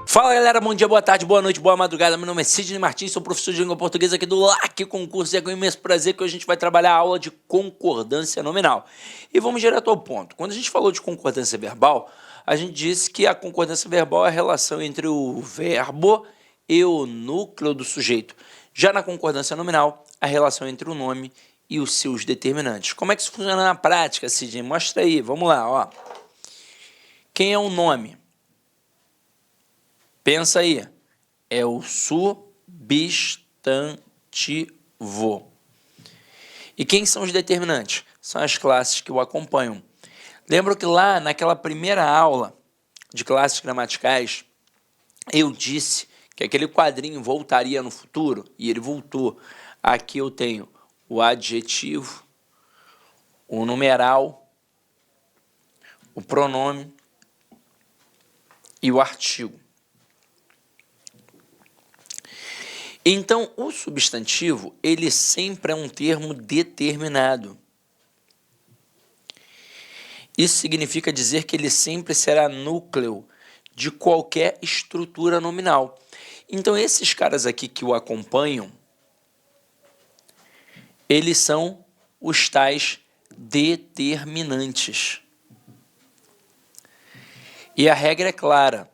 Fala galera, bom dia, boa tarde, boa noite, boa madrugada. Meu nome é Sidney Martins, sou professor de língua portuguesa aqui do LAC Concurso e é com imenso prazer que a gente vai trabalhar a aula de concordância nominal. E vamos direto ao ponto. Quando a gente falou de concordância verbal, a gente disse que a concordância verbal é a relação entre o verbo e o núcleo do sujeito. Já na concordância nominal, a relação entre o nome e os seus determinantes. Como é que isso funciona na prática, Sidney? Mostra aí, vamos lá, ó. Quem é o nome? Pensa aí, é o substantivo. E quem são os determinantes? São as classes que o acompanham. Lembra que lá naquela primeira aula de classes gramaticais, eu disse que aquele quadrinho voltaria no futuro, e ele voltou. Aqui eu tenho o adjetivo, o numeral, o pronome e o artigo. Então, o substantivo, ele sempre é um termo determinado. Isso significa dizer que ele sempre será núcleo de qualquer estrutura nominal. Então, esses caras aqui que o acompanham, eles são os tais determinantes. E a regra é clara.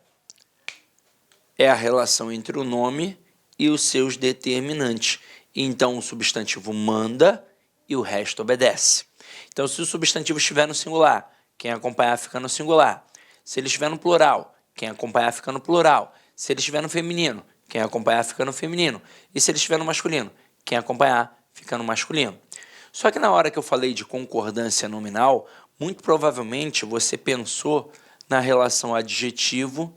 É a relação entre o nome e os seus determinantes. Então, o substantivo manda e o resto obedece. Então, se o substantivo estiver no singular, quem acompanhar fica no singular. Se ele estiver no plural, quem acompanhar fica no plural. Se ele estiver no feminino, quem acompanhar fica no feminino. E se ele estiver no masculino, quem acompanhar fica no masculino. Só que na hora que eu falei de concordância nominal, muito provavelmente você pensou na relação adjetivo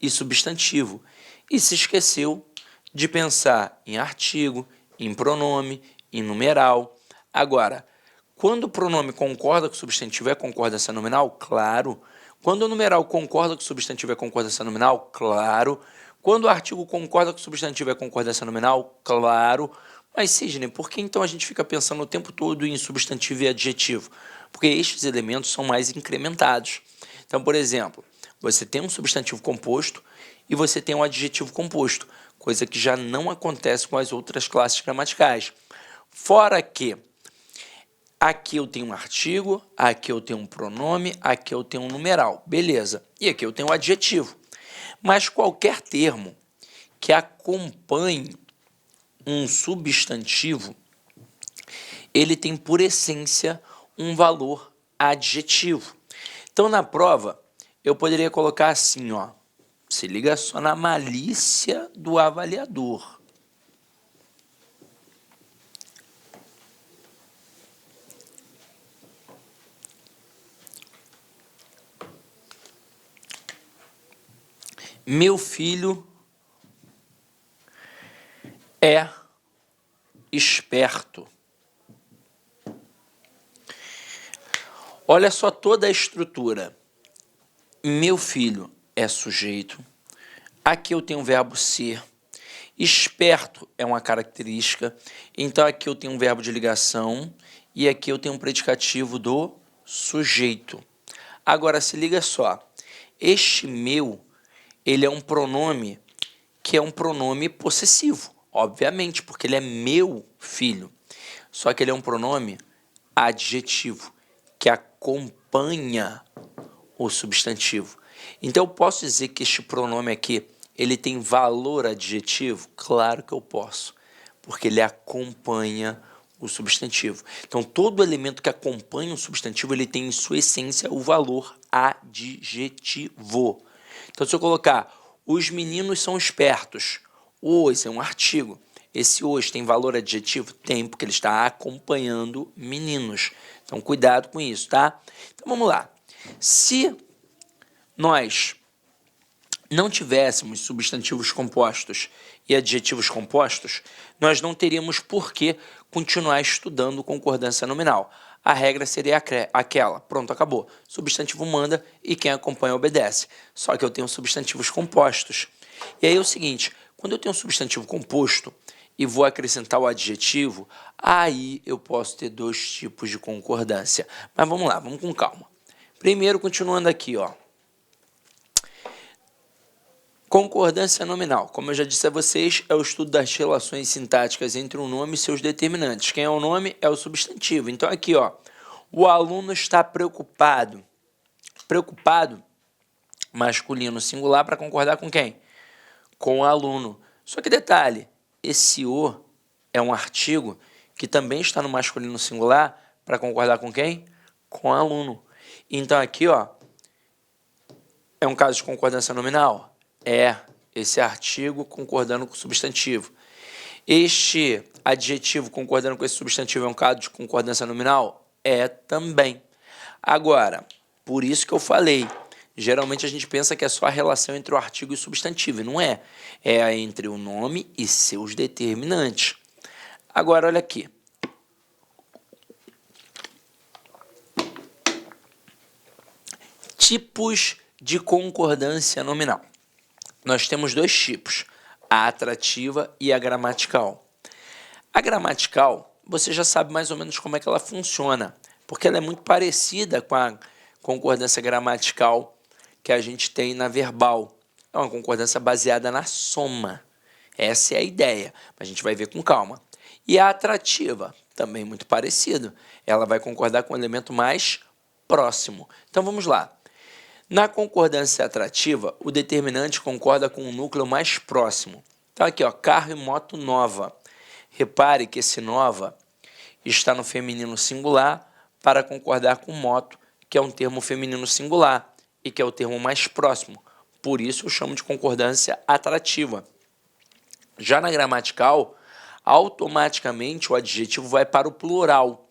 e substantivo e se esqueceu de pensar em artigo, em pronome, em numeral. Agora, quando o pronome concorda com o substantivo é concordância nominal? Claro. Quando o numeral concorda com o substantivo é concordância nominal? Claro. Quando o artigo concorda com o substantivo é concordância nominal? Claro. Mas, Sidney, por que então a gente fica pensando o tempo todo em substantivo e adjetivo? Porque estes elementos são mais incrementados. Então, por exemplo, você tem um substantivo composto e você tem um adjetivo composto, coisa que já não acontece com as outras classes gramaticais. Fora que aqui eu tenho um artigo, aqui eu tenho um pronome, aqui eu tenho um numeral, beleza. E aqui eu tenho um adjetivo. Mas qualquer termo que acompanhe um substantivo, ele tem por essência um valor adjetivo. Então, na prova, eu poderia colocar assim, ó. Se liga só na malícia do avaliador. Meu filho é esperto. Olha só toda a estrutura. Meu filho é sujeito. Aqui eu tenho o verbo ser. Esperto é uma característica. Então, aqui eu tenho um verbo de ligação e aqui eu tenho um predicativo do sujeito. Agora, se liga só. Este meu, ele é um pronome que é um pronome possessivo, obviamente, porque ele é meu filho. Só que ele é um pronome adjetivo, que acompanha o substantivo. Então, eu posso dizer que este pronome aqui, ele tem valor adjetivo? Claro que eu posso, porque ele acompanha o substantivo. Então, todo elemento que acompanha o substantivo, ele tem em sua essência o valor adjetivo. Então, se eu colocar, os meninos são espertos, os é um artigo. Esse os tem valor adjetivo? Tem, porque ele está acompanhando meninos. Então, cuidado com isso, tá? Então, vamos lá. Se nós não tivéssemos substantivos compostos e adjetivos compostos, nós não teríamos por que continuar estudando concordância nominal. A regra seria aquela, pronto, acabou. Substantivo manda e quem acompanha obedece. Só que eu tenho substantivos compostos. E aí é o seguinte, quando eu tenho um substantivo composto e vou acrescentar o adjetivo, aí eu posso ter dois tipos de concordância. Mas vamos lá, vamos com calma. Primeiro, continuando aqui, ó. Concordância nominal, como eu já disse a vocês, é o estudo das relações sintáticas entre um nome e seus determinantes. Quem é o nome é o substantivo. Então aqui, ó, o aluno está preocupado. Preocupado, masculino singular, para concordar com quem? Com o aluno. Só que detalhe, esse o é um artigo que também está no masculino singular para concordar com quem? Com o aluno. Então aqui, ó, é um caso de concordância nominal? É esse artigo concordando com o substantivo. Este adjetivo concordando com esse substantivo é um caso de concordância nominal? É também. Agora, por isso que eu falei, geralmente a gente pensa que é só a relação entre o artigo e o substantivo, e não é. É entre o nome e seus determinantes. Agora, olha aqui. Tipos de concordância nominal. Nós temos dois tipos, a atrativa e a gramatical. A gramatical, você já sabe mais ou menos como é que ela funciona, porque ela é muito parecida com a concordância gramatical que a gente tem na verbal. É uma concordância baseada na soma. Essa é a ideia, mas a gente vai ver com calma. E a atrativa, também muito parecido. Ela vai concordar com o elemento mais próximo. Então vamos lá. Na concordância atrativa, o determinante concorda com o núcleo mais próximo. Então aqui, ó, carro e moto nova. Repare que esse nova está no feminino singular para concordar com moto, que é um termo feminino singular e que é o termo mais próximo. Por isso eu chamo de concordância atrativa. Já na gramatical, automaticamente o adjetivo vai para o plural.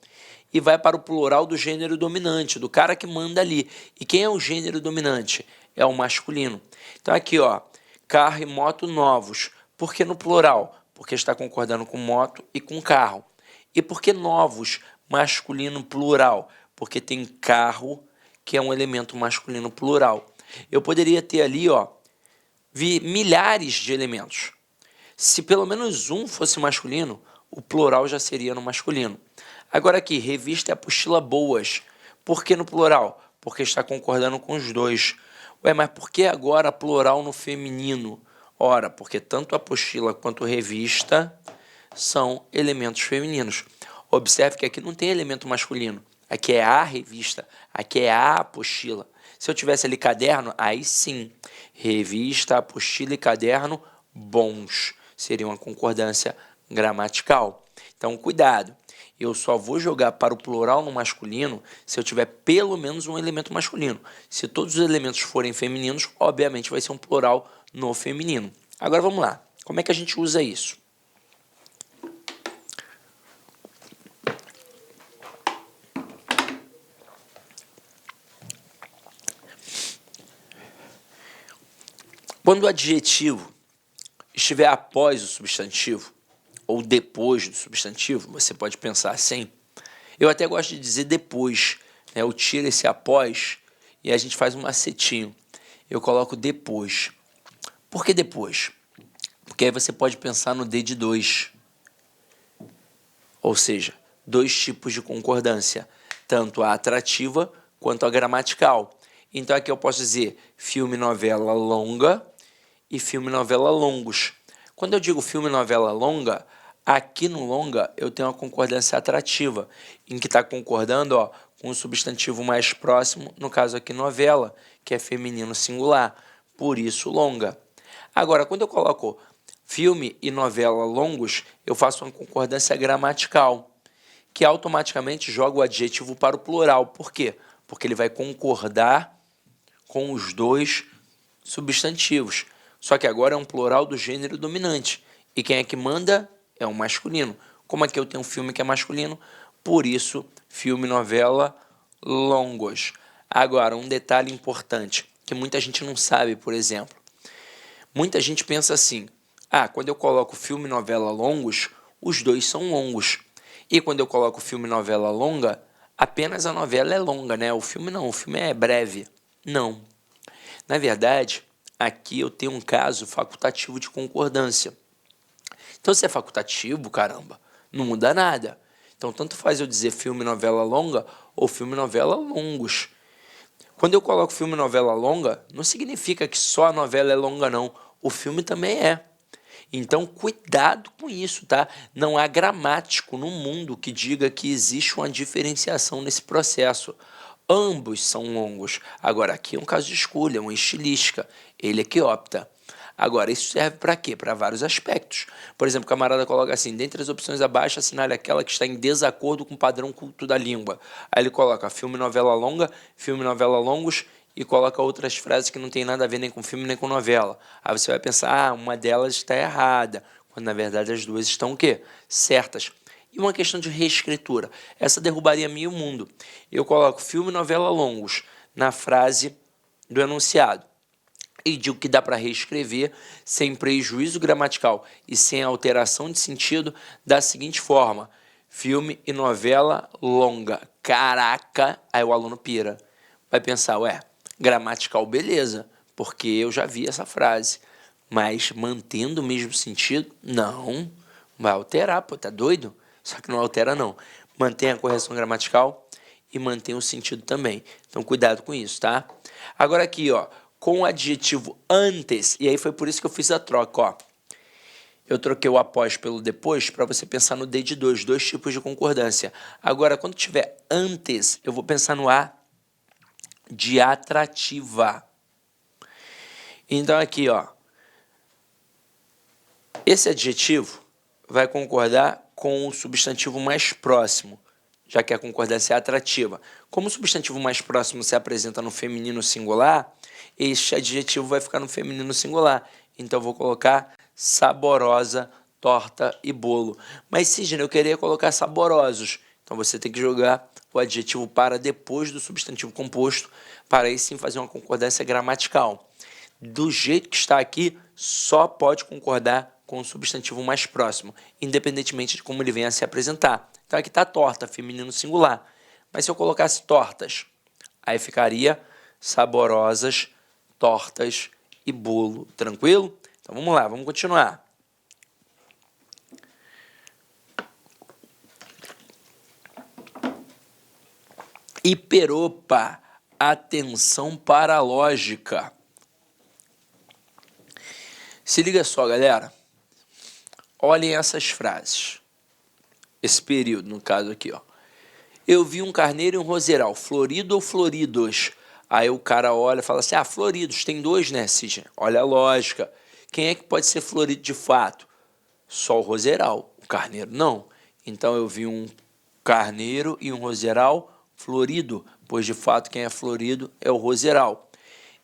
E vai para o plural do gênero dominante, do cara que manda ali. E quem é o gênero dominante? É o masculino. Então aqui, ó, carro e moto novos. Por que no plural? Porque está concordando com moto e com carro. E por que novos? Masculino plural. Porque tem carro, que é um elemento masculino plural. Eu poderia ter ali, ó, milhares de elementos. Se pelo menos um fosse masculino, o plural já seria no masculino. Agora aqui, revista e apostila boas. Por que no plural? Porque está concordando com os dois. Ué, mas por que agora plural no feminino? Ora, porque tanto apostila quanto revista são elementos femininos. Observe que aqui não tem elemento masculino. Aqui é a revista, aqui é a apostila. Se eu tivesse ali caderno, aí sim. Revista, apostila e caderno, bons. Seria uma concordância gramatical. Então, cuidado. Eu só vou jogar para o plural no masculino se eu tiver pelo menos um elemento masculino. Se todos os elementos forem femininos, obviamente vai ser um plural no feminino. Agora vamos lá. Como é que a gente usa isso? Quando o adjetivo estiver após o substantivo, ou depois do substantivo, você pode pensar assim. Eu até gosto de dizer depois, né? Eu tiro esse após e a gente faz um macetinho. Eu coloco depois. Por que depois? Porque aí você pode pensar no D de 2. Ou seja, dois tipos de concordância, tanto a atrativa quanto a gramatical. Então aqui eu posso dizer filme, novela longa e filme, novela longos. Quando eu digo filme, novela longa, aqui no longa eu tenho uma concordância atrativa, em que está concordando, ó, com o substantivo mais próximo, no caso aqui novela, que é feminino singular, por isso longa. Agora, quando eu coloco filme e novela longos, eu faço uma concordância gramatical, que automaticamente joga o adjetivo para o plural. Por quê? Porque ele vai concordar com os dois substantivos. Só que agora é um plural do gênero dominante. E quem é que manda? É um masculino. Como aqui eu tenho um filme que é masculino, por isso, filme, novela, longos. Agora, um detalhe importante, que muita gente não sabe, por exemplo. Muita gente pensa assim, quando eu coloco filme, novela, longos, os dois são longos. E quando eu coloco filme, novela, longa, apenas a novela é longa, né? O filme não, o filme é breve. Não. Na verdade, aqui eu tenho um caso facultativo de concordância. Então, se é facultativo, caramba, não muda nada. Então, tanto faz eu dizer filme, novela longa ou filme, novela longos. Quando eu coloco filme, novela longa, não significa que só a novela é longa, não. o filme também é. Então, cuidado com isso, tá? Não há gramático no mundo que diga que existe uma diferenciação nesse processo. Ambos são longos. Agora, aqui é um caso de escolha, uma estilística. Ele é que opta. Agora, isso serve para quê? Para vários aspectos. Por exemplo, o camarada coloca assim, dentre as opções abaixo, assinale aquela que está em desacordo com o padrão culto da língua. Aí ele coloca filme, novela longa, filme, novela longos, e coloca outras frases que não tem nada a ver nem com filme nem com novela. Aí você vai pensar, uma delas está errada, quando na verdade as duas estão o quê? Certas. E uma questão de reescritura. Essa derrubaria meio mundo. Eu coloco filme, novela longos na frase do enunciado e digo que dá para reescrever sem prejuízo gramatical e sem alteração de sentido da seguinte forma: filme e novela longa. Caraca! Aí o aluno pira. Vai pensar, ué, gramatical, beleza, porque eu já vi essa frase. Mas mantendo o mesmo sentido? Não. Vai alterar, pô, tá doido? Só que não altera, não. Mantém a correção gramatical e mantém o sentido também. Então, cuidado com isso, tá? Agora aqui, ó, com o adjetivo antes, e aí foi por isso que eu fiz a troca, ó. Eu troquei o após pelo depois para você pensar no D de dois tipos de concordância. Agora, quando tiver antes, eu vou pensar no A de atrativa. Então, aqui, ó, esse adjetivo vai concordar com o substantivo mais próximo, já que a concordância é atrativa. Como o substantivo mais próximo se apresenta no feminino singular, este adjetivo vai ficar no feminino singular. Então, eu vou colocar saborosa, torta e bolo. Mas, Sidney, eu queria colocar saborosos. Então, você tem que jogar o adjetivo para depois do substantivo composto, para aí sim fazer uma concordância gramatical. Do jeito que está aqui, só pode concordar com o substantivo mais próximo, independentemente de como ele venha a se apresentar. Então aqui está torta, feminino singular. Mas se eu colocasse tortas, aí ficaria saborosas, tortas e bolo. Tranquilo? Então vamos lá, vamos continuar. Hiperopa, atenção para a lógica. Se liga só, galera. Olhem essas frases. Esse período, no caso aqui, ó. Eu vi um carneiro e um roseral, florido ou floridos? Aí o cara olha e fala assim, floridos, tem dois, né, Sidney? Olha a lógica. Quem é que pode ser florido de fato? Só o roseral, o carneiro não. Então eu vi um carneiro e um roseral florido, pois de fato quem é florido é o roseral.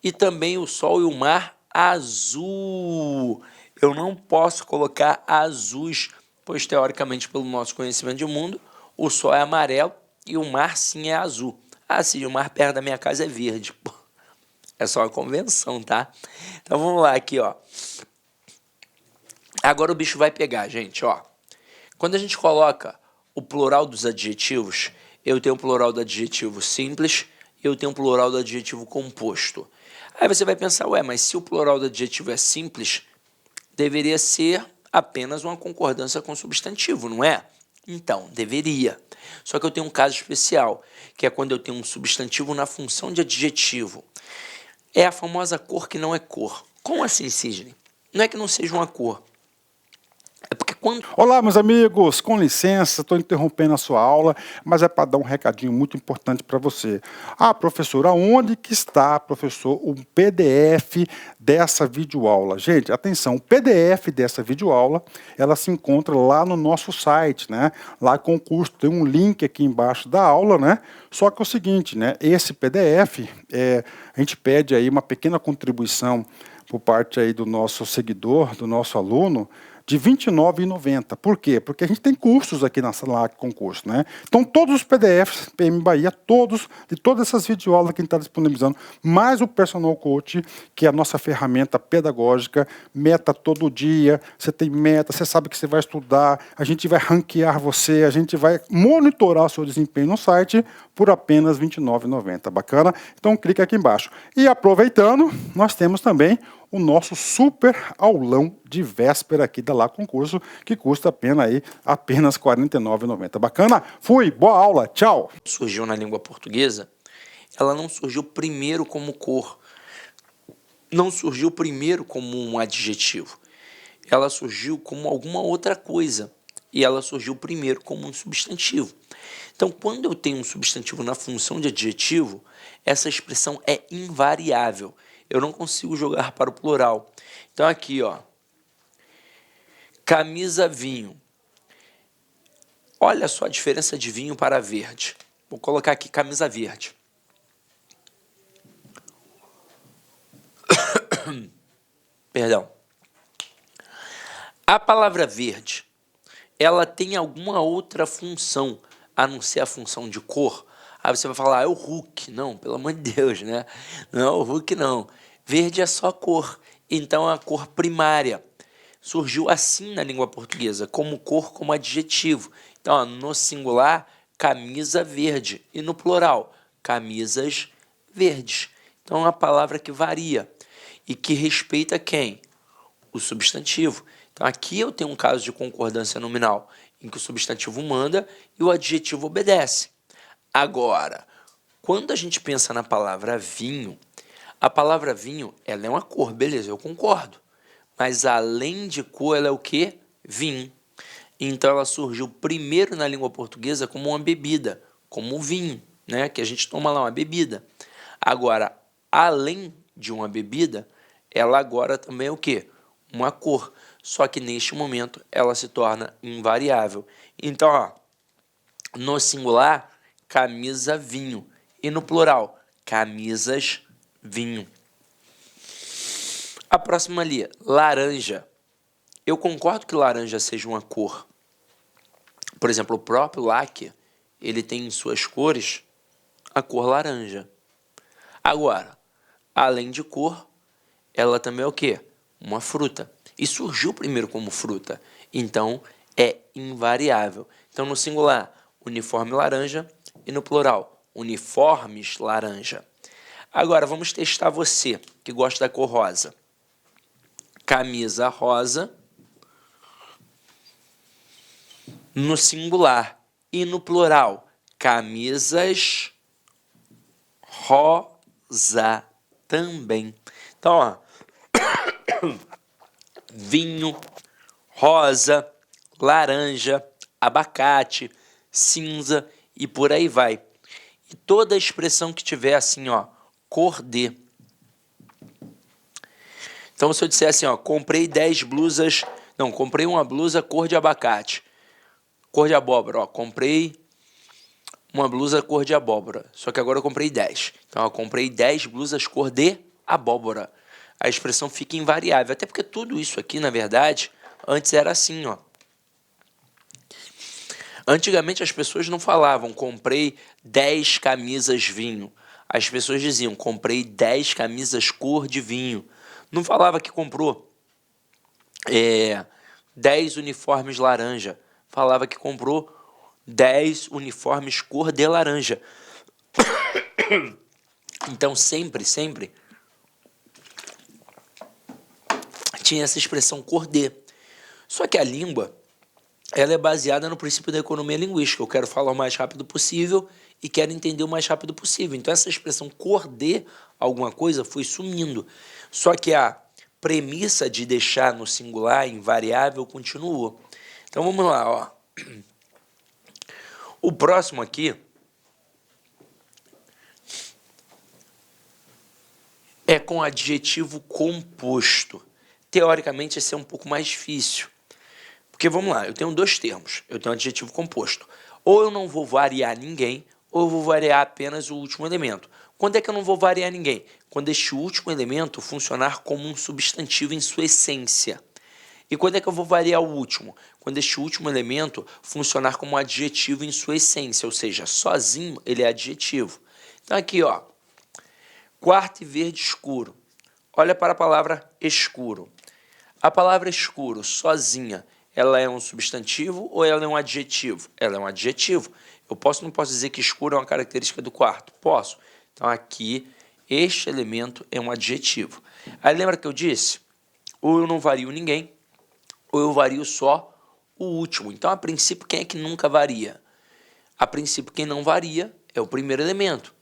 E também o sol e o mar azul. Eu não posso colocar azuis, pois teoricamente pelo nosso conhecimento de mundo, o sol é amarelo e o mar sim é azul. Sim, o mar perto da minha casa é verde. Pô, é só uma convenção, tá? Então vamos lá aqui, ó. Agora o bicho vai pegar, gente, ó. Quando a gente coloca o plural dos adjetivos, eu tenho o plural do adjetivo simples e eu tenho o plural do adjetivo composto. Aí você vai pensar, mas se o plural do adjetivo é simples, deveria ser apenas uma concordância com o substantivo, não é? Então, deveria. Só que eu tenho um caso especial, que é quando eu tenho um substantivo na função de adjetivo. É a famosa cor que não é cor. Como assim, Sidney? Não é que não seja uma cor. É porque quando... Olá, meus amigos, com licença, estou interrompendo a sua aula, mas é para dar um recadinho muito importante para você. Professor, aonde que está, professor, o PDF dessa videoaula? Gente, atenção, o PDF dessa videoaula, ela se encontra lá no nosso site, né? Lá com o curso, tem um link aqui embaixo da aula, né? Só que é o seguinte, né? Esse PDF, a gente pede aí uma pequena contribuição por parte aí do nosso seguidor, do nosso aluno, de R$ 29,90. Por quê? Porque a gente tem cursos aqui na sala com curso, né? Então, todos os PDFs, PM Bahia, de todas essas videoaulas que a gente está disponibilizando, mais o Personal Coach, que é a nossa ferramenta pedagógica, meta todo dia, você tem meta, você sabe que você vai estudar, a gente vai ranquear você, a gente vai monitorar o seu desempenho no site por apenas R$ 29,90. Bacana? Então, clica aqui embaixo. E aproveitando, nós temos também o nosso super aulão de véspera aqui da Lá Concurso, que custa apenas R$ 49,90. Bacana? Fui, boa aula, tchau! Surgiu na língua portuguesa, ela não surgiu primeiro como cor. não surgiu primeiro como um adjetivo. Ela surgiu como alguma outra coisa. E ela surgiu primeiro como um substantivo. Então, quando eu tenho um substantivo na função de adjetivo, essa expressão é invariável. Eu não consigo jogar para o plural. Então, aqui, ó, camisa vinho. Olha só a diferença de vinho para verde. Vou colocar aqui camisa verde. Perdão. A palavra verde, ela tem alguma outra função, a não ser a função de cor? Aí você vai falar, é o Hulk. Não, pelo amor de Deus, né? Não é o Hulk, não. Verde é só cor. Então, é a cor primária. Surgiu assim na língua portuguesa, como cor, como adjetivo. Então, ó, no singular, camisa verde. E no plural, camisas verdes. Então, é uma palavra que varia. E que respeita quem? O substantivo. Então, aqui eu tenho um caso de concordância nominal, em que o substantivo manda e o adjetivo obedece. Agora, quando a gente pensa na palavra vinho, a palavra vinho, ela é uma cor, beleza, eu concordo. Mas além de cor, ela é o quê? Vinho. Então, ela surgiu primeiro na língua portuguesa como uma bebida, como o vinho, né? Que a gente toma lá, uma bebida. Agora, além de uma bebida, ela agora também é o quê? Uma cor. Só que neste momento ela se torna invariável. Então, ó, no singular, camisa vinho. E no plural, camisas vinho. A próxima ali, laranja. Eu concordo que laranja seja uma cor. Por exemplo, o próprio laque, ele tem em suas cores a cor laranja. Agora, além de cor, ela também é o quê? Uma fruta. E surgiu primeiro como fruta. Então, é invariável. Então, no singular, uniforme laranja. E no plural, uniformes laranja. Agora, vamos testar você, que gosta da cor rosa. Camisa rosa. No singular. E no plural, camisas rosa também. Então, ó, vinho, rosa, laranja, abacate, cinza e por aí vai. E toda expressão que tiver assim, ó, cor de. Então, se eu disser assim, ó, comprei 10 blusas, não, comprei uma blusa cor de abacate, cor de abóbora, ó, comprei uma blusa cor de abóbora, só que agora eu comprei 10. Então, eu comprei 10 blusas cor de abóbora. A expressão fica invariável, até porque tudo isso aqui, na verdade, antes era assim, ó. Antigamente as pessoas não falavam, comprei 10 camisas vinho. As pessoas diziam, comprei 10 camisas cor de vinho. Não falava que comprou 10 uniformes laranja. Falava que comprou 10 uniformes cor de laranja. Então, sempre tinha essa expressão cor de. Só que a língua, ela é baseada no princípio da economia linguística. Eu quero falar o mais rápido possível e quero entender o mais rápido possível. Então, essa expressão cor de alguma coisa foi sumindo. Só que a premissa de deixar no singular invariável continuou. Então, vamos lá, ó. O próximo aqui é com adjetivo composto. Teoricamente, esse é um pouco mais difícil. Porque, vamos lá, eu tenho dois termos. Eu tenho adjetivo composto. Ou eu não vou variar ninguém, ou eu vou variar apenas o último elemento. Quando é que eu não vou variar ninguém? Quando este último elemento funcionar como um substantivo em sua essência. E quando é que eu vou variar o último? Quando este último elemento funcionar como um adjetivo em sua essência, ou seja, sozinho ele é adjetivo. Então aqui, ó, quarto e verde escuro. Olha para a palavra escuro. A palavra escuro, sozinha, ela é um substantivo ou ela é um adjetivo? Ela é um adjetivo. Eu não posso dizer que escuro é uma característica do quarto? Posso. Então, aqui, este elemento é um adjetivo. Aí, lembra que eu disse? Ou eu não vario ninguém, ou eu vario só o último. Então, a princípio, quem é que nunca varia? A princípio, quem não varia é o primeiro elemento.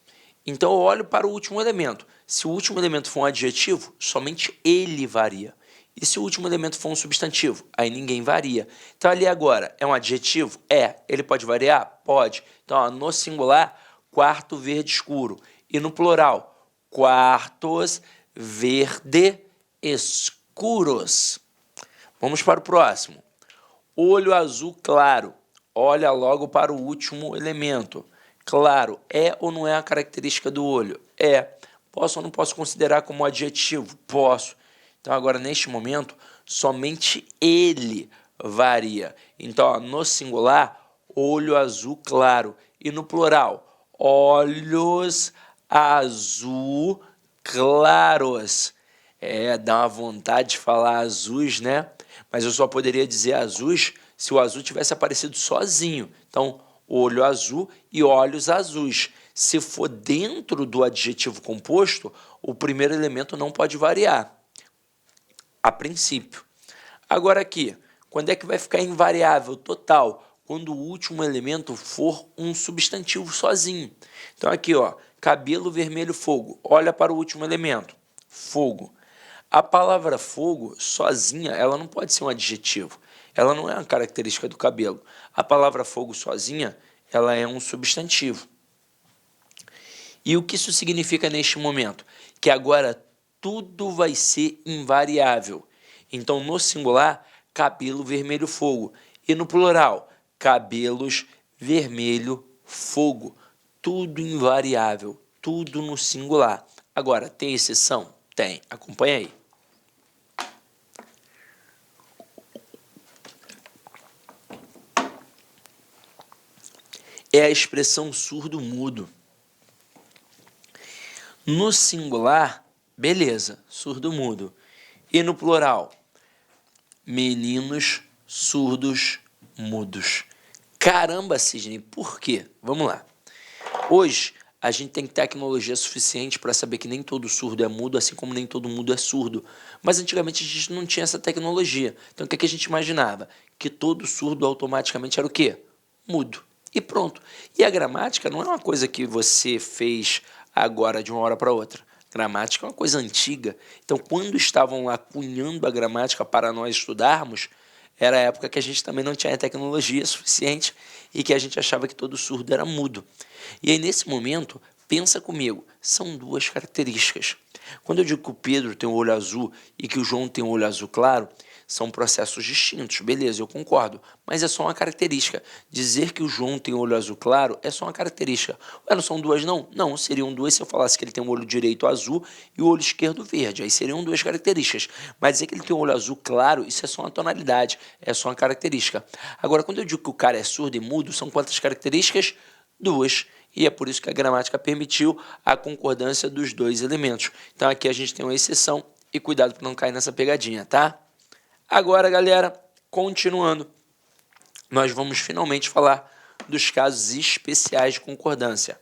Então, eu olho para o último elemento. Se o último elemento for um adjetivo, somente ele varia. E se o último elemento for um substantivo? Aí ninguém varia. Então, ali agora, é um adjetivo? É. Ele pode variar? Pode. Então, ó, no singular, quarto verde escuro. E no plural, quartos verde escuros. Vamos para o próximo. Olho azul claro. Olha logo para o último elemento. Claro, é ou não é a característica do olho? É. Posso ou não posso considerar como adjetivo? Posso. Então, agora, neste momento, somente ele varia. Então, ó, no singular, olho azul claro. E no plural, olhos azul claros. Dá uma vontade de falar azuis, né? Mas eu só poderia dizer azuis se o azul tivesse aparecido sozinho. Então, olho azul e olhos azuis. Se for dentro do adjetivo composto, o primeiro elemento não pode variar, a princípio. Agora aqui, quando é que vai ficar invariável total? Quando o último elemento for um substantivo sozinho. Então aqui, ó, cabelo vermelho fogo. Olha para o último elemento, fogo. A palavra fogo, sozinha, ela não pode ser um adjetivo. Ela não é uma característica do cabelo. A palavra fogo sozinha, ela é um substantivo. E o que isso significa neste momento? Que agora tudo vai ser invariável. Então, no singular, cabelo vermelho fogo. E no plural, cabelos vermelho fogo. Tudo invariável, tudo no singular. Agora, tem exceção? Tem. Acompanha aí. É a expressão surdo-mudo. No singular, beleza, surdo-mudo. E no plural, meninos surdos mudos. Caramba, Sidney, por quê? Vamos lá. Hoje, a gente tem tecnologia suficiente para saber que nem todo surdo é mudo, assim como nem todo mudo é surdo. Mas antigamente a gente não tinha essa tecnologia. Então o que a gente imaginava? Que todo surdo automaticamente era o quê? Mudo. E pronto. E a gramática não é uma coisa que você fez agora de uma hora para outra. Gramática é uma coisa antiga. Então, quando estavam lá cunhando a gramática para nós estudarmos, era a época que a gente também não tinha tecnologia suficiente e que a gente achava que todo surdo era mudo. E aí, nesse momento, pensa comigo, são duas características. Quando eu digo que o Pedro tem o olho azul e que o João tem o olho azul claro, são processos distintos, beleza, eu concordo, mas é só uma característica. Dizer que o João tem o olho azul claro é só uma característica. Ué, não são duas, não? Não, seriam duas se eu falasse que ele tem o olho direito azul e o olho esquerdo verde, aí seriam duas características. Mas dizer que ele tem o olho azul claro, isso é só uma tonalidade, é só uma característica. Agora, quando eu digo que o cara é surdo e mudo, são quantas características? Duas. E é por isso que a gramática permitiu a concordância dos dois elementos. Então aqui a gente tem uma exceção e cuidado para não cair nessa pegadinha, tá? Agora, galera, continuando, nós vamos finalmente falar dos casos especiais de concordância.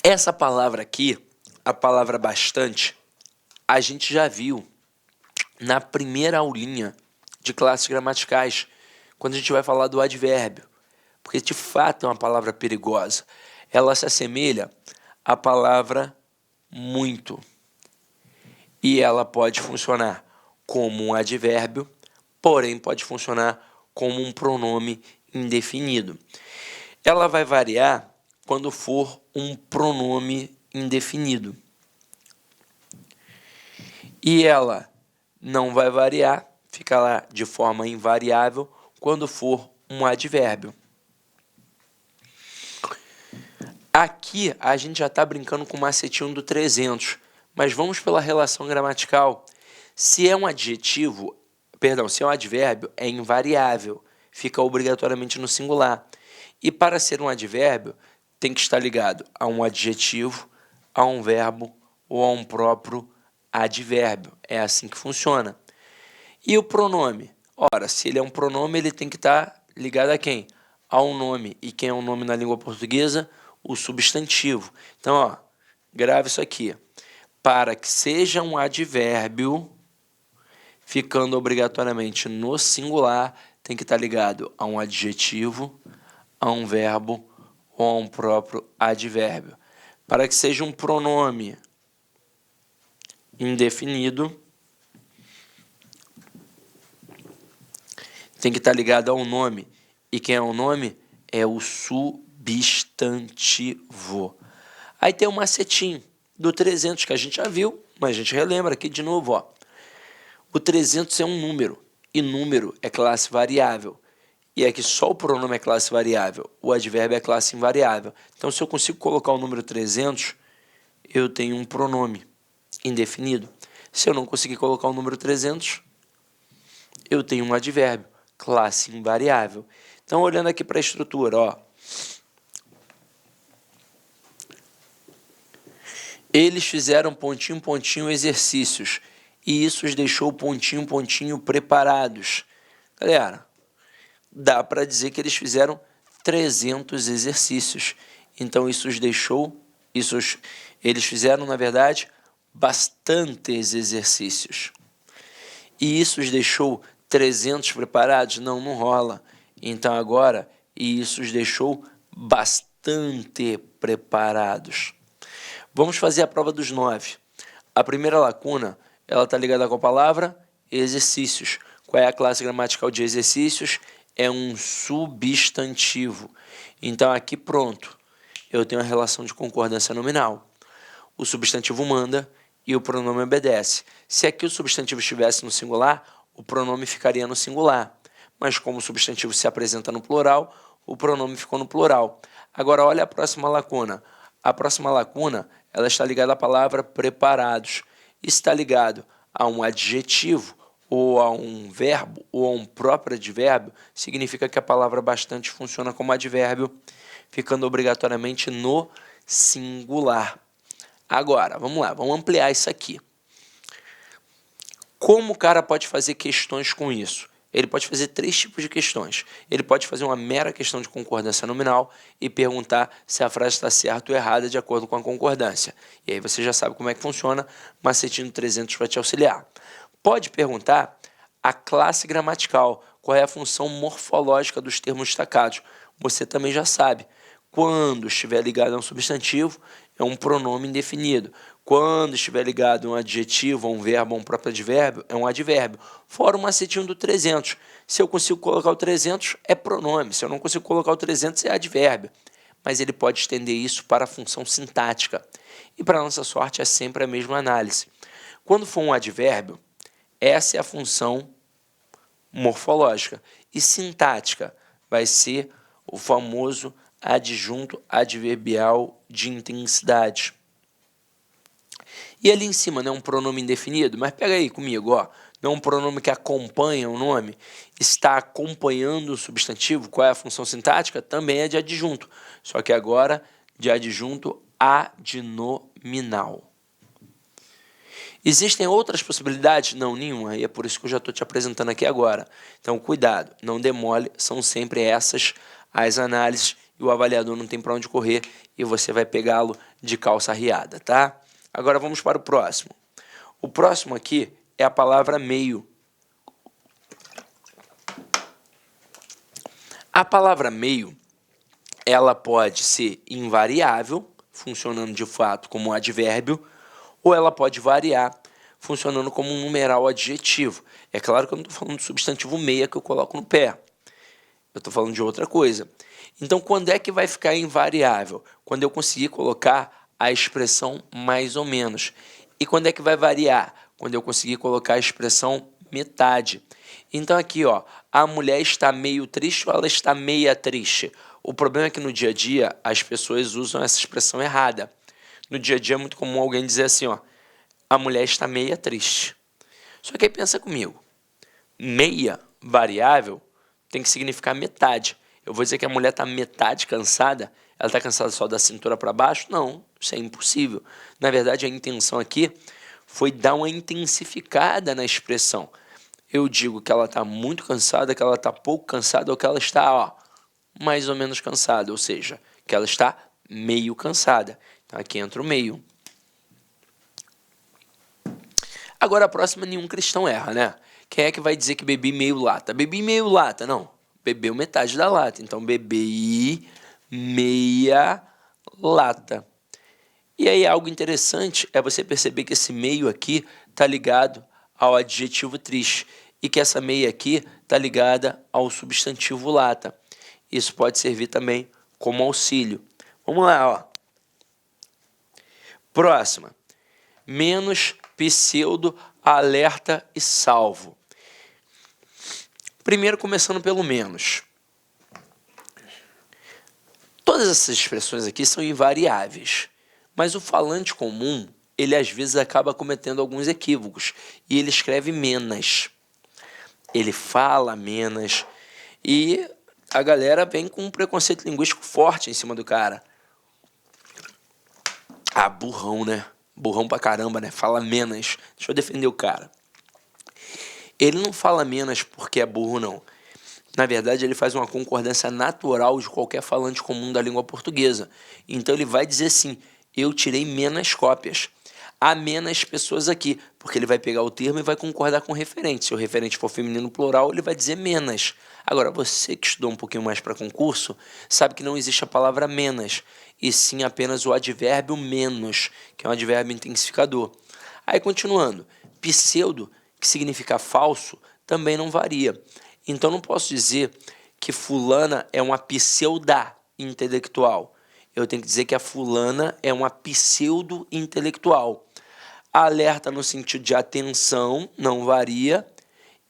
Essa palavra aqui, a palavra bastante, a gente já viu na primeira aulinha de classes gramaticais, quando a gente vai falar do advérbio, porque de fato é uma palavra perigosa. Ela se assemelha à palavra muito, e ela pode funcionar como um advérbio, porém pode funcionar como um pronome indefinido. Ela vai variar quando for um pronome indefinido. E ela não vai variar, fica lá de forma invariável, quando for um advérbio. Aqui a gente já está brincando com o macetinho do 300, mas vamos pela relação gramatical. Se é um adjetivo, perdão, se é um advérbio, é invariável, fica obrigatoriamente no singular. E para ser um advérbio, tem que estar ligado a um adjetivo, a um verbo ou a um próprio advérbio. É assim que funciona. E o pronome? Ora, se ele é um pronome, ele tem que estar ligado a quem? A um nome. E quem é um nome na língua portuguesa? O substantivo. Então, ó, grave isso aqui. Para que seja um advérbio, ficando obrigatoriamente no singular, tem que estar ligado a um adjetivo, a um verbo ou a um próprio advérbio. Para que seja um pronome indefinido, tem que estar ligado a um nome. E quem é o nome? É o substantivo. Aí tem um macetinho do 300 que a gente já viu, mas a gente relembra aqui de novo, ó. O 300 é um número, e número é classe variável. E aqui só o pronome é classe variável, o advérbio é classe invariável. Então, se eu consigo colocar o número 300, eu tenho um pronome indefinido. Se eu não conseguir colocar o número 300, eu tenho um advérbio, classe invariável. Então, olhando aqui para a estrutura, ó. Eles fizeram pontinho, pontinho exercícios. E isso os deixou pontinho, pontinho preparados. Galera, dá para dizer que eles fizeram 300 exercícios. Então, isso os deixou... eles fizeram, na verdade, bastantes exercícios. E isso os deixou 300 preparados? Não, não rola. Então, agora, e isso os deixou bastante preparados. Vamos fazer a prova dos 9. A primeira lacuna, ela está ligada com a palavra exercícios. Qual é a classe gramatical de exercícios? É um substantivo. Então, aqui pronto, eu tenho a relação de concordância nominal. O substantivo manda e o pronome obedece. Se aqui o substantivo estivesse no singular, o pronome ficaria no singular. Mas como o substantivo se apresenta no plural, o pronome ficou no plural. Agora, olha a próxima lacuna. A próxima lacuna, ela está ligada à palavra preparados. Está ligado a um adjetivo, ou a um verbo, ou a um próprio advérbio, significa que a palavra bastante funciona como advérbio, ficando obrigatoriamente no singular. Agora, vamos lá, vamos ampliar isso aqui. Como o cara pode fazer questões com isso? Ele pode fazer 3 tipos de questões. Ele pode fazer uma mera questão de concordância nominal e perguntar se a frase está certa ou errada de acordo com a concordância. E aí você já sabe como é que funciona, Macetinho 300 vai te auxiliar. Pode perguntar a classe gramatical, qual é a função morfológica dos termos destacados. Você também já sabe. Quando estiver ligado a um substantivo, é um pronome indefinido. Quando estiver ligado a um adjetivo, a um verbo, a um próprio advérbio, é um advérbio. Fora o macetinho do 300. Se eu consigo colocar o 300, é pronome. Se eu não consigo colocar o 300, é advérbio. Mas ele pode estender isso para a função sintática. E para nossa sorte, é sempre a mesma análise. Quando for um advérbio, essa é a função morfológica. E sintática vai ser o famoso adjunto adverbial de intensidade. E ali em cima, não é um pronome indefinido? Mas pega aí comigo, ó. Não é um pronome que acompanha o nome? Está acompanhando o substantivo? Qual é a função sintática? Também é de adjunto. Só que agora de adjunto adnominal. Existem outras possibilidades? Não, nenhuma. E é por isso que eu já estou te apresentando aqui agora. Então, cuidado, não demole, são sempre essas as análises e o avaliador não tem para onde correr e você vai pegá-lo de calça arriada, tá? Agora vamos para o próximo. O próximo aqui é a palavra meio. A palavra meio, ela pode ser invariável, funcionando de fato como um advérbio, ou ela pode variar, funcionando como um numeral adjetivo. É claro que eu não estou falando do substantivo meia que eu coloco no pé. Eu estou falando de outra coisa. Então, quando é que vai ficar invariável? Quando eu conseguir colocar a expressão mais ou menos. E quando é que vai variar? Quando eu conseguir colocar a expressão metade. Então, aqui, ó, a mulher está meio triste ou ela está meia triste? O problema é que no dia a dia as pessoas usam essa expressão errada. No dia a dia é muito comum alguém dizer assim, ó, a mulher está meia triste. Só que aí pensa comigo, meia variável tem que significar metade. Eu vou dizer que a mulher está metade cansada, ela está cansada só da cintura para baixo? Não, isso é impossível. Na verdade, a intenção aqui foi dar uma intensificada na expressão. Eu digo que ela está muito cansada, que ela está pouco cansada, ou que ela está, ó, mais ou menos cansada, ou seja, que ela está meio cansada. Então, aqui entra o meio. Agora, a próxima, nenhum cristão erra, né? Quem é que vai dizer que bebi meio lata? Bebi meio lata, não. Bebeu metade da lata. Então, bebi meia lata. E aí, algo interessante é você perceber que esse meio aqui está ligado ao adjetivo triste e que essa meia aqui está ligada ao substantivo lata. Isso pode servir também como auxílio. Vamos lá, ó. Próxima. Menos, pseudo, alerta e salvo. Primeiro, começando pelo menos. Todas essas expressões aqui são invariáveis, mas o falante comum, ele às vezes acaba cometendo alguns equívocos e ele escreve menos. Ele fala menos e a galera vem com um preconceito linguístico forte em cima do cara. Ah, burrão, né? Burrão pra caramba, né? Fala menos. Deixa eu defender o cara. Ele não fala menos porque é burro, não. Na verdade, ele faz uma concordância natural de qualquer falante comum da língua portuguesa. Então, ele vai dizer assim, eu tirei menos cópias. Há menos pessoas aqui, porque ele vai pegar o termo e vai concordar com o referente. Se o referente for feminino plural, ele vai dizer menos. Agora, você que estudou um pouquinho mais para concurso, sabe que não existe a palavra menos, e sim apenas o advérbio menos, que é um advérbio intensificador. Aí, continuando, pseudo, que significa falso, também não varia. Então, não posso dizer que fulana é uma pseudo-intelectual. Eu tenho que dizer que a fulana é uma pseudo-intelectual. Alerta no sentido de atenção não varia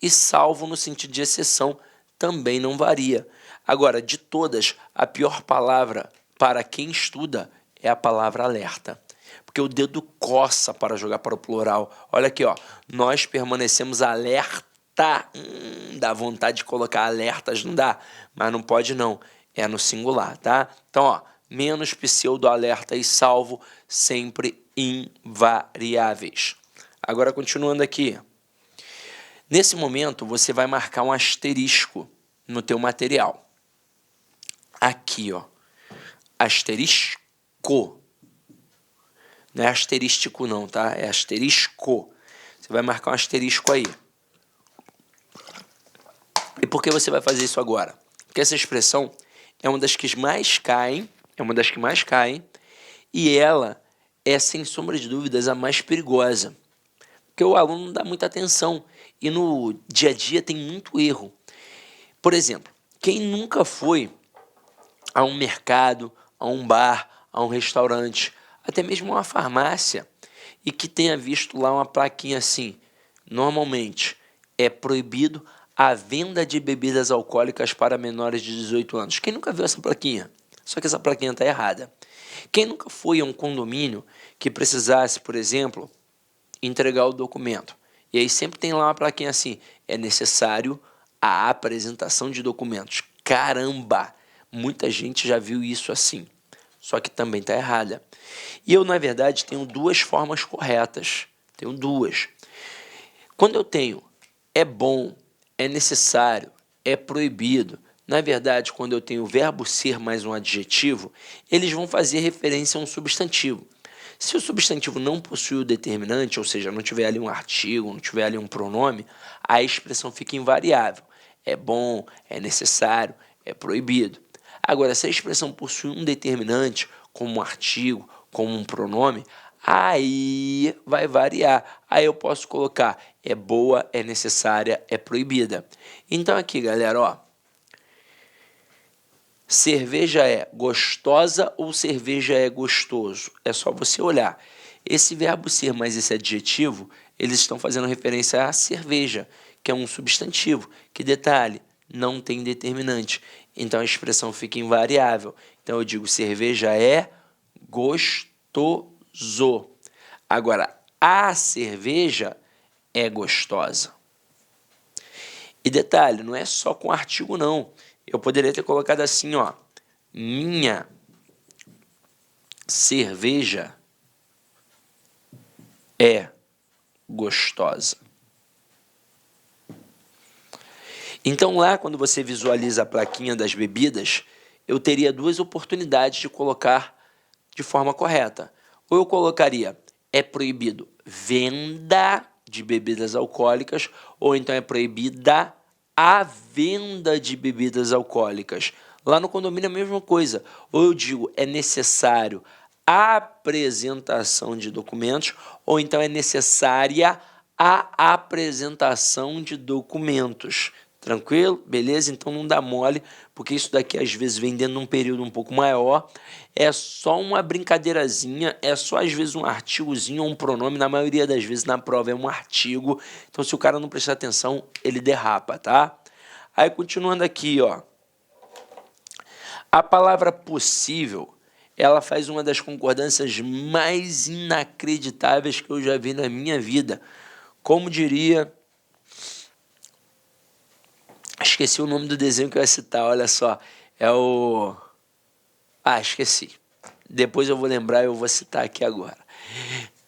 e salvo no sentido de exceção também não varia. Agora, de todas, a pior palavra para quem estuda é a palavra alerta. Porque o dedo coça para jogar para o plural. Olha aqui, ó. Nós permanecemos alerta. Dá vontade de colocar alertas, não dá. Mas não pode não. É no singular, tá? Então, ó. Menos, pseudo, alerta e salvo, sempre invariáveis. Agora, continuando aqui. Nesse momento, você vai marcar um asterisco no teu material. Aqui, ó. Asterisco. Não é asterístico não, tá? É asterisco. Você vai marcar um asterisco aí. E por que você vai fazer isso agora? Porque essa expressão é uma das que mais caem, e ela é, sem sombra de dúvidas, a mais perigosa. Porque o aluno não dá muita atenção e no dia a dia tem muito erro. Por exemplo, quem nunca foi a um mercado, a um bar, a um restaurante, até mesmo uma farmácia, e que tenha visto lá uma plaquinha assim, normalmente é proibido a venda de bebidas alcoólicas para menores de 18 anos. Quem nunca viu essa plaquinha? Só que essa plaquinha está errada. Quem nunca foi a um condomínio que precisasse, por exemplo, entregar o documento? E aí sempre tem lá uma plaquinha assim, é necessário a apresentação de documentos. Caramba! Muita gente já viu isso assim, só que também está errada. E eu, na verdade, tenho duas formas corretas. Tenho duas. Quando eu tenho é bom, é necessário, é proibido, na verdade, quando eu tenho o verbo ser mais um adjetivo, eles vão fazer referência a um substantivo. Se o substantivo não possui o determinante, ou seja, não tiver ali um artigo, não tiver ali um pronome, a expressão fica invariável. É bom, é necessário, é proibido. Agora, se a expressão possui um determinante, como um artigo, como um pronome, aí vai variar. Aí eu posso colocar é boa, é necessária, é proibida. Então aqui, galera, ó. Cerveja é gostosa ou cerveja é gostoso? É só você olhar. Esse verbo ser mais esse adjetivo, eles estão fazendo referência à cerveja, que é um substantivo. Que detalhe, não tem determinante. Então a expressão fica invariável. Então eu digo cerveja é gostoso. Agora, a cerveja é gostosa. E detalhe, não é só com artigo não. Eu poderia ter colocado assim, ó. Minha cerveja é gostosa. Então lá, quando você visualiza a plaquinha das bebidas, eu teria duas oportunidades de colocar de forma correta. Ou eu colocaria, é proibido venda de bebidas alcoólicas, ou então é proibida a venda de bebidas alcoólicas. Lá no condomínio é a mesma coisa. Ou eu digo, é necessário a apresentação de documentos, ou então é necessária a apresentação de documentos. Tranquilo? Beleza? Então não dá mole, porque isso daqui às vezes vem dentro de um período um pouco maior. É só uma brincadeirazinha, é só às vezes um artigozinho ou um pronome. Na maioria das vezes na prova é um artigo. Então se o cara não prestar atenção, ele derrapa, tá? Aí continuando aqui, ó. A palavra possível, ela faz uma das concordâncias mais inacreditáveis que eu já vi na minha vida. Como diria... Esqueci o nome do desenho que eu ia citar, olha só. É o... Ah, esqueci. Depois eu vou lembrar e eu vou citar aqui agora.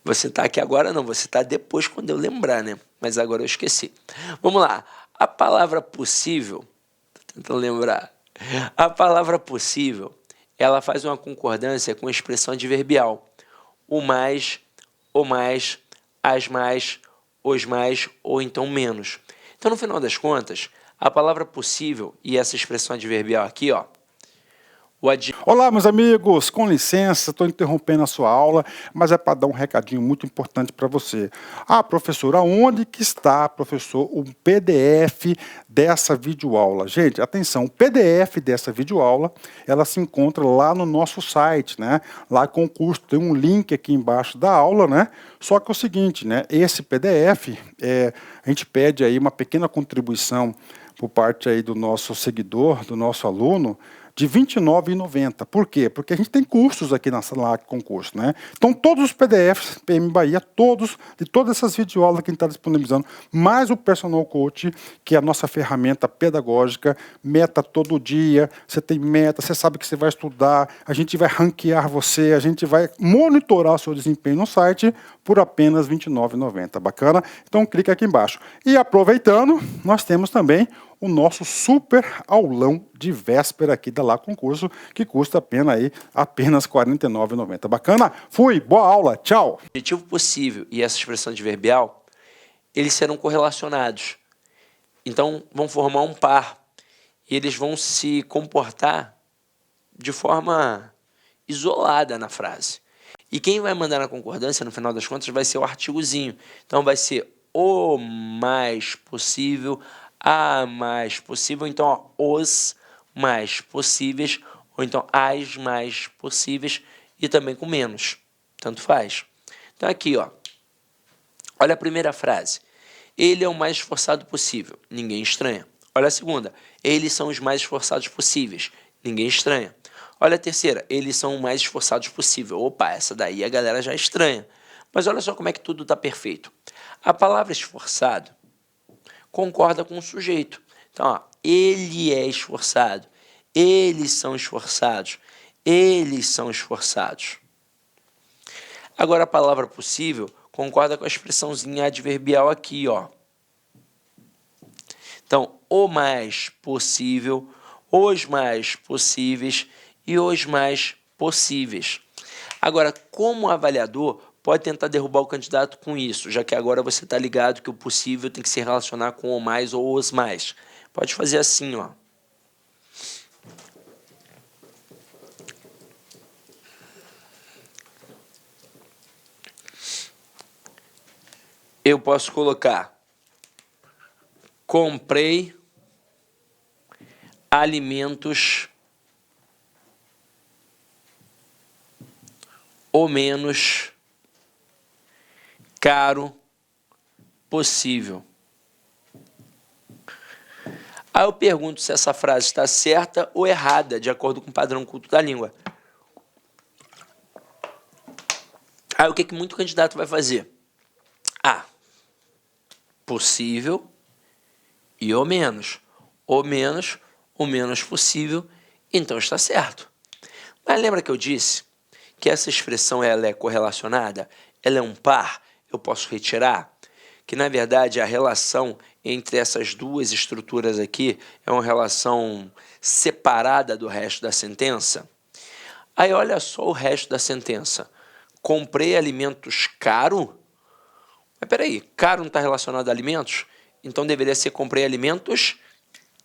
Vou citar aqui agora não, vou citar depois quando eu lembrar, né? Mas agora eu esqueci. Vamos lá. A palavra possível... Tô tentando lembrar. A palavra possível, ela faz uma concordância com a expressão adverbial. O mais, as mais, os mais ou então menos. Então, no final das contas, a palavra possível e essa expressão adverbial aqui, ó, Olá, meus amigos, com licença, estou interrompendo a sua aula, mas é para dar um recadinho muito importante para você. Ah, professor, aonde que está, professor, o PDF dessa videoaula? Gente, atenção, o PDF dessa videoaula, ela se encontra lá no nosso site, né? Lá com o curso, tem um link aqui embaixo da aula, né? Só que é o seguinte, né? Esse PDF, a gente pede aí uma pequena contribuição por parte aí do nosso seguidor, do nosso aluno, de R$ 29,90. Por quê? Porque a gente tem cursos aqui na sala com curso, né? Então, todos os PDFs, PM Bahia, de todas essas videoaulas que a gente está disponibilizando, mais o Personal Coach, que é a nossa ferramenta pedagógica, meta todo dia, você tem meta, você sabe que você vai estudar, a gente vai ranquear você, a gente vai monitorar o seu desempenho no site por apenas R$ 29,90. Bacana? Então, clica aqui embaixo. E aproveitando, nós temos também o nosso super aulão de véspera aqui da Lá Concurso, que custa apenas R$ 49,90. Bacana? Fui, boa aula, tchau! O adjetivo possível e essa expressão adverbial, eles serão correlacionados. Então, vão formar um par. E eles vão se comportar de forma isolada na frase. E quem vai mandar na concordância, no final das contas, vai ser o artigozinho. Então, vai ser o mais possível, a mais possível, então ó, os mais possíveis, ou então as mais possíveis, e também com menos, tanto faz. Então aqui, ó, olha a primeira frase. Ele é o mais esforçado possível, ninguém estranha. Olha a segunda. Eles são os mais esforçados possíveis, ninguém estranha. Olha a terceira. Eles são os mais esforçados possível. Opa, essa daí a galera já estranha. Mas olha só como é que tudo está perfeito. A palavra esforçado concorda com o sujeito. Então, ó, ele é esforçado, eles são esforçados, eles são esforçados. Agora, a palavra possível concorda com a expressãozinha adverbial aqui, ó. Então, o mais possível, os mais possíveis e os mais possíveis. Agora, como avaliador, pode tentar derrubar o candidato com isso, já que agora você está ligado que o possível tem que se relacionar com o mais ou os mais. Pode fazer assim, ó. Eu posso colocar: comprei alimentos o menos caro possível. Aí eu pergunto se essa frase está certa ou errada, de acordo com o padrão culto da língua. Aí o que muito candidato vai fazer? Ah, possível e o menos. O menos possível, então está certo. Mas lembra que eu disse que essa expressão ela é correlacionada? Ela é um par? Eu posso retirar? Que, na verdade, a relação entre essas duas estruturas aqui é uma relação separada do resto da sentença? Aí, olha só o resto da sentença. Comprei alimentos caro Mas peraí, caro não está relacionado a alimentos? Então deveria ser comprei alimentos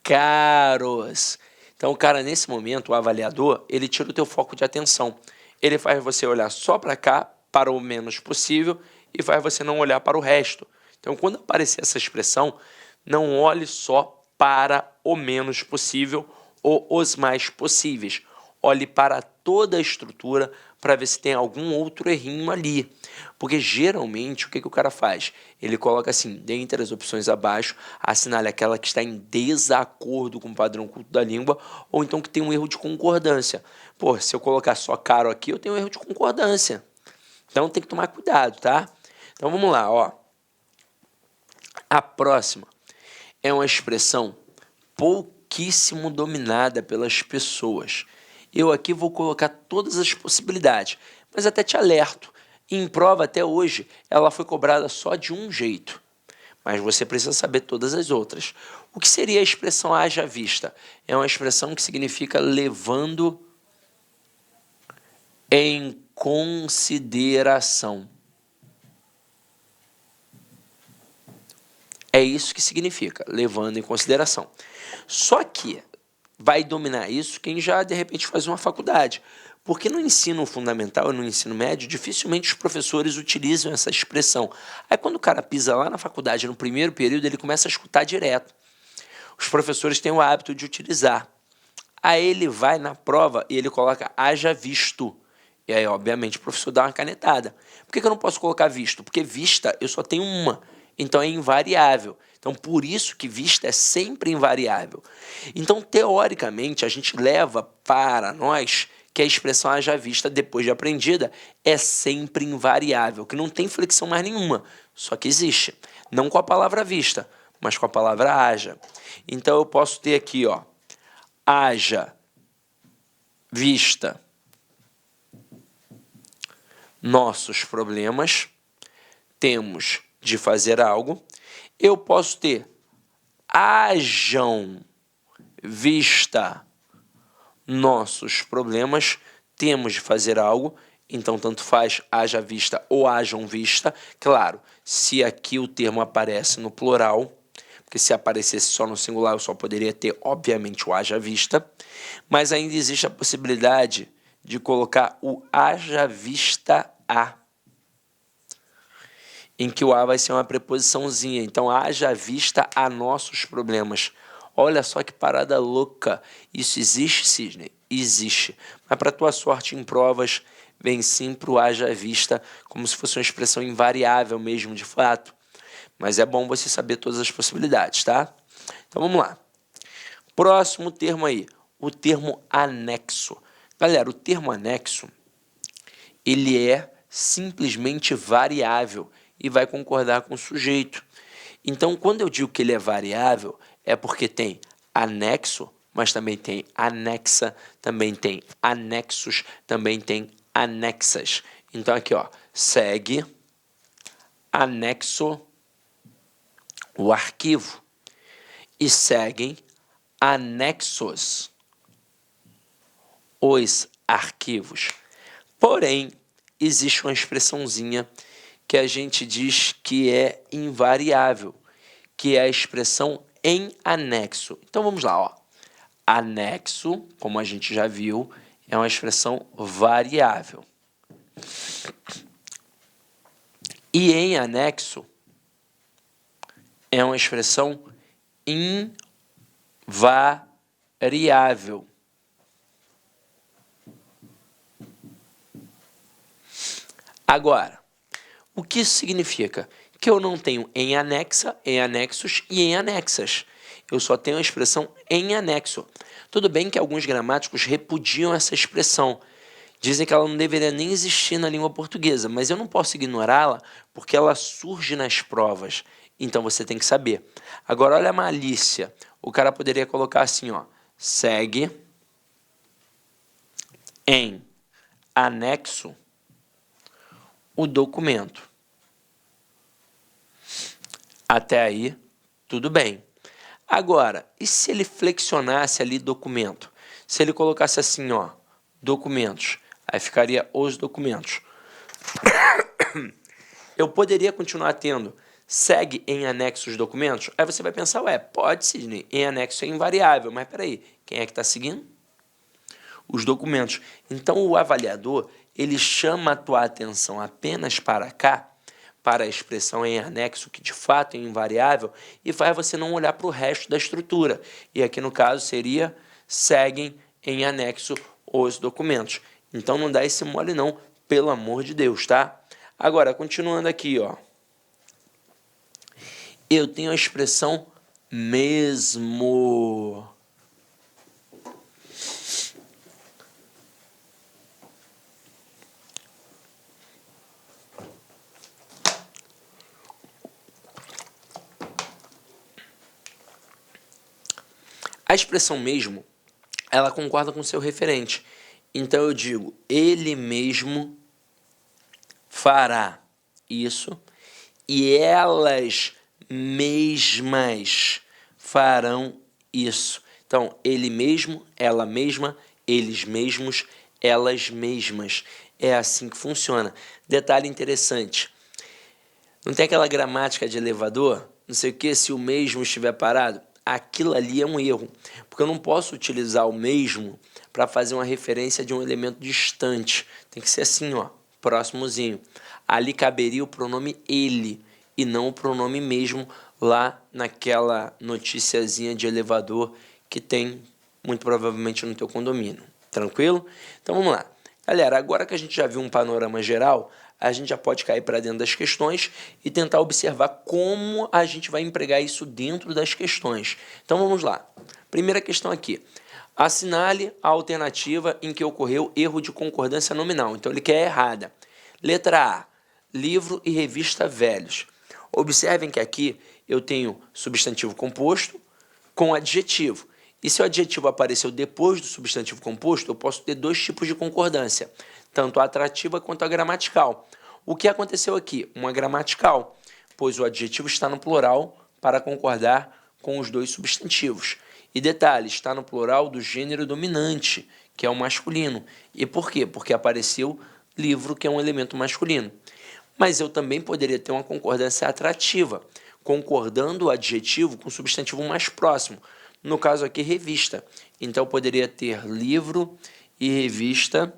caros. Então, cara, nesse momento, o avaliador, ele tira o teu foco de atenção. Ele faz você olhar só para cá, para o menos possível, e faz você não olhar para o resto. Então, quando aparecer essa expressão, não olhe só para o menos possível ou os mais possíveis. Olhe para toda a estrutura para ver se tem algum outro errinho ali. Porque geralmente o que o cara faz? Ele coloca assim, dentre as opções abaixo, assinale aquela que está em desacordo com o padrão culto da língua, ou então que tem um erro de concordância. Pô, se eu colocar só caro aqui, eu tenho um erro de concordância. Então tem que tomar cuidado, tá? Então vamos lá, ó. A próxima é uma expressão pouquíssimo dominada pelas pessoas. Eu aqui vou colocar todas as possibilidades, mas até te alerto, em prova até hoje ela foi cobrada só de um jeito, mas você precisa saber todas as outras. O que seria a expressão haja vista? É uma expressão que significa levando em consideração. É isso que significa, levando em consideração. Só que vai dominar isso quem já, de repente, faz uma faculdade. Porque no ensino fundamental e no ensino médio, dificilmente os professores utilizam essa expressão. Aí, quando o cara pisa lá na faculdade, no primeiro período, ele começa a escutar direto. Os professores têm o hábito de utilizar. Aí ele vai na prova e ele coloca haja visto. E aí, obviamente, o professor dá uma canetada. Por que eu não posso colocar visto? Porque vista eu só tenho uma. Então é invariável. Então, por isso que vista é sempre invariável. Então, teoricamente, a gente leva para nós que a expressão haja vista, depois de aprendida, é sempre invariável, que não tem flexão mais nenhuma, só que existe. Não com a palavra vista, mas com a palavra haja. Então, eu posso ter aqui, ó, haja vista nossos problemas, temos de fazer algo. Eu posso ter hajam vista nossos problemas, temos de fazer algo. Então, tanto faz haja vista ou hajam vista. Claro, se aqui o termo aparece no plural, porque se aparecesse só no singular, eu só poderia ter, obviamente, o haja vista. Mas ainda existe a possibilidade de colocar o haja vista a, em que o a vai ser uma preposiçãozinha. Então, haja vista a nossos problemas. Olha só que parada louca. Isso existe, Sidney? Existe. Mas, para tua sorte, em provas, vem sempre o haja vista, como se fosse uma expressão invariável mesmo, de fato. Mas é bom você saber todas as possibilidades, tá? Então, vamos lá. Próximo termo aí, o termo anexo. Galera, o termo anexo, ele é simplesmente variável e vai concordar com o sujeito. Então, quando eu digo que ele é variável, é porque tem anexo, mas também tem anexa, também tem anexos, também tem anexas. Então, aqui, ó, segue, anexo, o arquivo, e seguem anexos, os arquivos. Porém, existe uma expressãozinha que a gente diz que é invariável, que é a expressão em anexo. Então, vamos lá, ó. Anexo, como a gente já viu, é uma expressão variável. E em anexo é uma expressão invariável. Agora, o que isso significa? Que eu não tenho em anexa, em anexos e em anexas. Eu só tenho a expressão em anexo. Tudo bem que alguns gramáticos repudiam essa expressão. Dizem que ela não deveria nem existir na língua portuguesa, mas eu não posso ignorá-la porque ela surge nas provas. Então você tem que saber. Agora, olha a malícia. O cara poderia colocar assim, ó. Segue em anexo o documento. Até aí, tudo bem. Agora, e se ele flexionasse ali documento? Se ele colocasse assim, ó, documentos, aí ficaria os documentos. eu poderia continuar tendo segue em anexo os documentos? Aí você vai pensar, ué, pode, Sidney, em anexo é invariável, mas peraí, quem é que está seguindo? Os documentos. Então, o avaliador, ele chama a tua atenção apenas para cá, para a expressão em anexo, que de fato é invariável, e faz você não olhar para o resto da estrutura. E aqui, no caso, seria seguem em anexo os documentos. Então, não dá esse mole não, pelo amor de Deus, tá? Agora, continuando aqui, ó. Eu tenho a expressão mesmo. A expressão mesmo, ela concorda com o seu referente. Então eu digo, ele mesmo fará isso e elas mesmas farão isso. Então, ele mesmo, ela mesma, eles mesmos, elas mesmas. É assim que funciona. Detalhe interessante. Não tem aquela gramática de elevador? Não sei o que, se o mesmo estiver parado. Aquilo ali é um erro, porque eu não posso utilizar o mesmo para fazer uma referência de um elemento distante. Tem que ser assim, ó, próximozinho. Ali caberia o pronome ele e não o pronome mesmo lá naquela noticiazinha de elevador que tem muito provavelmente no teu condomínio. Tranquilo? Então vamos lá. Galera, agora que a gente já viu um panorama geral, a gente já pode cair para dentro das questões e tentar observar como a gente vai empregar isso dentro das questões. Então vamos lá. Primeira questão aqui. Assinale a alternativa em que ocorreu erro de concordância nominal. Então ele quer errada. Letra A. Livro e revista velhos. Observem que aqui eu tenho substantivo composto com adjetivo. E se o adjetivo apareceu depois do substantivo composto, eu posso ter dois tipos de concordância, tanto a atrativa quanto a gramatical. O que aconteceu aqui? Uma gramatical, pois o adjetivo está no plural para concordar com os dois substantivos. E detalhe, está no plural do gênero dominante, que é o masculino. E por quê? Porque apareceu livro, que é um elemento masculino. Mas eu também poderia ter uma concordância atrativa, concordando o adjetivo com o substantivo mais próximo. No caso aqui, revista. Então, eu poderia ter livro e revista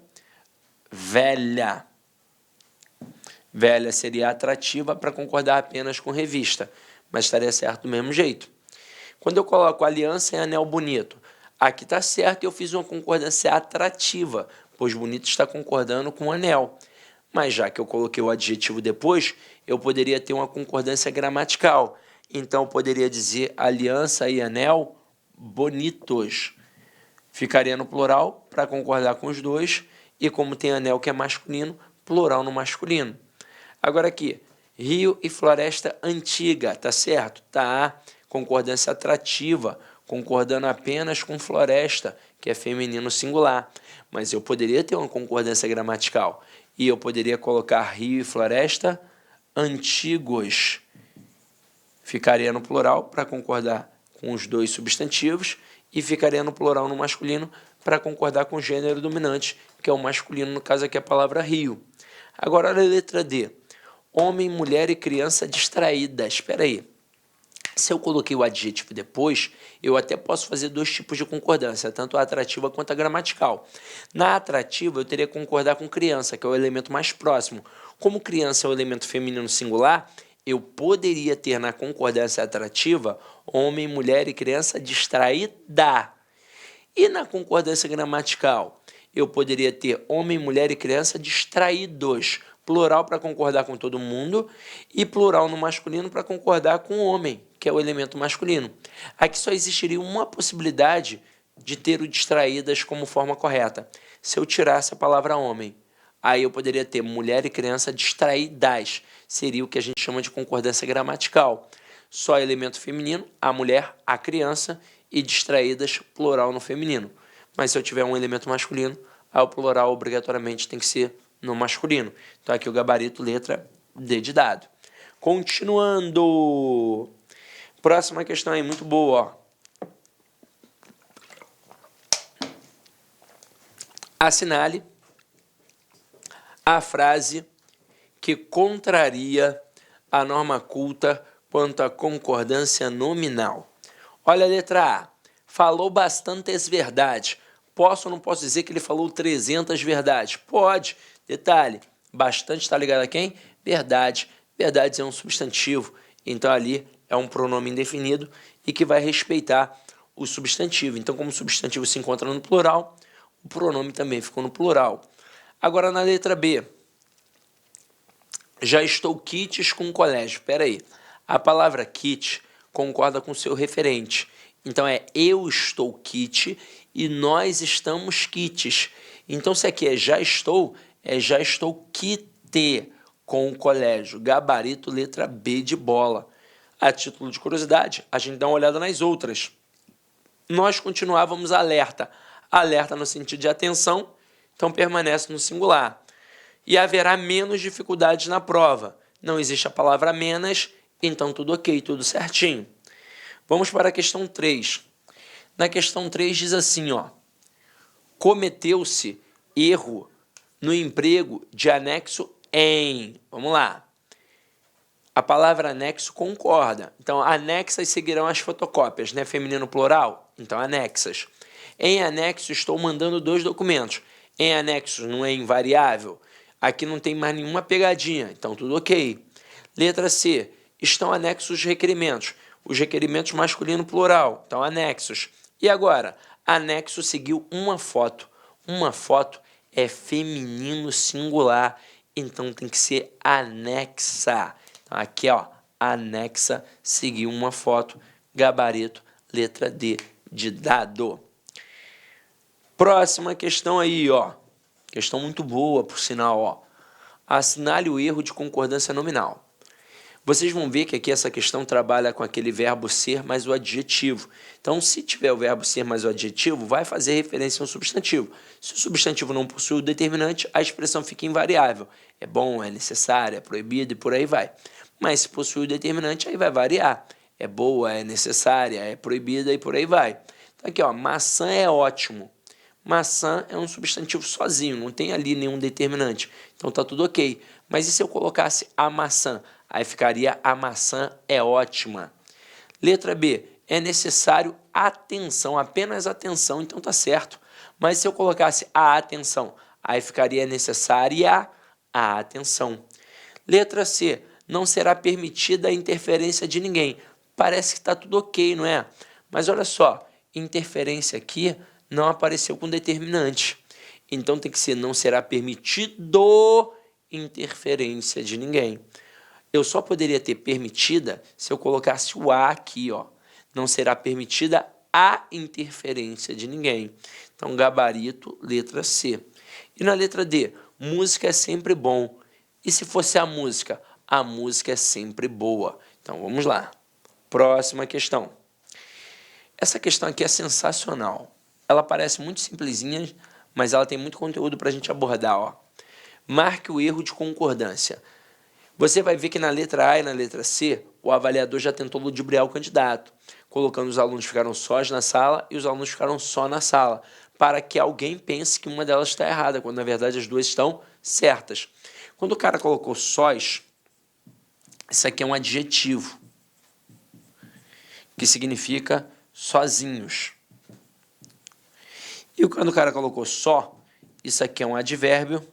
velha. Velha seria atrativa para concordar apenas com revista, mas estaria certo do mesmo jeito. Quando eu coloco aliança e anel bonito, aqui está certo, eu fiz uma concordância atrativa, pois bonito está concordando com anel. Mas já que eu coloquei o adjetivo depois, eu poderia ter uma concordância gramatical. Então, eu poderia dizer aliança e anel bonitos. Ficaria no plural para concordar com os dois, e como tem anel que é masculino, plural no masculino. Agora aqui, rio e floresta antiga, tá certo? Tá, concordância atrativa, concordando apenas com floresta, que é feminino singular. Mas eu poderia ter uma concordância gramatical, e eu poderia colocar rio e floresta antigos. Ficaria no plural para concordar com os dois substantivos e ficaria no plural no masculino para concordar com o gênero dominante, que é o masculino, no caso aqui a palavra rio. Agora a letra D. Homem, mulher e criança distraídas. Espera aí. Se eu coloquei o adjetivo depois, eu até posso fazer dois tipos de concordância, tanto a atrativa quanto a gramatical. Na atrativa, eu teria que concordar com criança, que é o elemento mais próximo. Como criança é o elemento feminino singular, eu poderia ter na concordância atrativa homem, mulher e criança distraída. E na concordância gramatical, eu poderia ter homem, mulher e criança distraídos. Plural para concordar com todo mundo e plural no masculino para concordar com o homem, que é o elemento masculino. Aqui só existiria uma possibilidade de ter o distraídas como forma correta. Se eu tirasse a palavra homem, aí eu poderia ter mulher e criança distraídas. Seria o que a gente chama de concordância gramatical. Só elemento feminino, a mulher, a criança, e distraídas, plural no feminino. Mas se eu tiver um elemento masculino, aí o plural obrigatoriamente tem que ser no masculino. Então aqui o gabarito, letra D de dado. Continuando. Próxima questão aí, muito boa. Ó. Assinale a frase que contraria a norma culta quanto à concordância nominal? Olha a letra A. Falou bastantes verdades. Posso ou não posso dizer que ele falou 300 verdades? Pode. Detalhe, bastante está ligado a quem? Verdade. Verdades é um substantivo, então ali é um pronome indefinido e que vai respeitar o substantivo. Então, como o substantivo se encontra no plural, o pronome também ficou no plural. Agora, na letra B, já estou quites com o colégio. Espera aí, a palavra quite concorda com o seu referente. Então, é eu estou quite e nós estamos quites. Então, se aqui é já estou quite com o colégio. Gabarito, letra B de bola. A título de curiosidade, a gente dá uma olhada nas outras. Nós continuávamos alerta. Alerta no sentido de atenção, então permanece no singular. E haverá menos dificuldades na prova. Não existe a palavra menos, então tudo ok, tudo certinho. Vamos para a questão 3. Na questão 3 diz assim, ó. Cometeu-se erro no emprego de anexo em. Vamos lá. A palavra anexo concorda. Então, anexas seguirão as fotocópias, né? Feminino plural. Então, anexas. Em anexo, estou mandando 2 documentos. Em anexo não é invariável. Aqui não tem mais nenhuma pegadinha. Então, tudo ok. Letra C. Estão anexos os requerimentos. Os requerimentos masculino plural. Então, anexos. E agora? Anexo seguiu uma foto. Uma foto é feminino singular. Então, tem que ser anexa. Então, aqui, ó, anexa seguiu uma foto. Gabarito, letra D de dado. Próxima questão aí, ó. Questão muito boa, por sinal, ó. Assinale o erro de concordância nominal. Vocês vão ver que aqui essa questão trabalha com aquele verbo ser mais o adjetivo. Então, se tiver o verbo ser mais o adjetivo, vai fazer referência a um substantivo. Se o substantivo não possui o determinante, a expressão fica invariável. É bom, é necessário, é proibido e por aí vai. Mas se possui o determinante, aí vai variar. É boa, é necessária, é proibida e por aí vai. Então, aqui, ó, maçã é ótimo. Maçã é um substantivo sozinho, não tem ali nenhum determinante. Então, tá tudo ok. Mas e se eu colocasse a maçã? Aí ficaria a maçã é ótima. Letra B, é necessário atenção, apenas atenção, então tá certo. Mas se eu colocasse a atenção, aí ficaria necessária a atenção. Letra C, não será permitida a interferência de ninguém. Parece que está tudo ok, não é? Mas olha só, interferência aqui não apareceu com determinante. Então tem que ser não será permitido interferência de ninguém. Eu só poderia ter permitida se eu colocasse o a aqui, ó. Não será permitida a interferência de ninguém. Então, gabarito, letra C. E na letra D, música é sempre bom. E se fosse a música? A música é sempre boa. Então, vamos lá. Próxima questão. Essa questão aqui é sensacional. Ela parece muito simplesinha, mas ela tem muito conteúdo para a gente abordar, ó. Marque o erro de concordância. Você vai ver que na letra A e na letra C, o avaliador já tentou ludibriar o candidato, colocando os alunos ficaram sós na sala e os alunos ficaram só na sala, para que alguém pense que uma delas está errada, quando na verdade as duas estão certas. Quando o cara colocou sós, isso aqui é um adjetivo, que significa sozinhos. E quando o cara colocou só, isso aqui é um advérbio,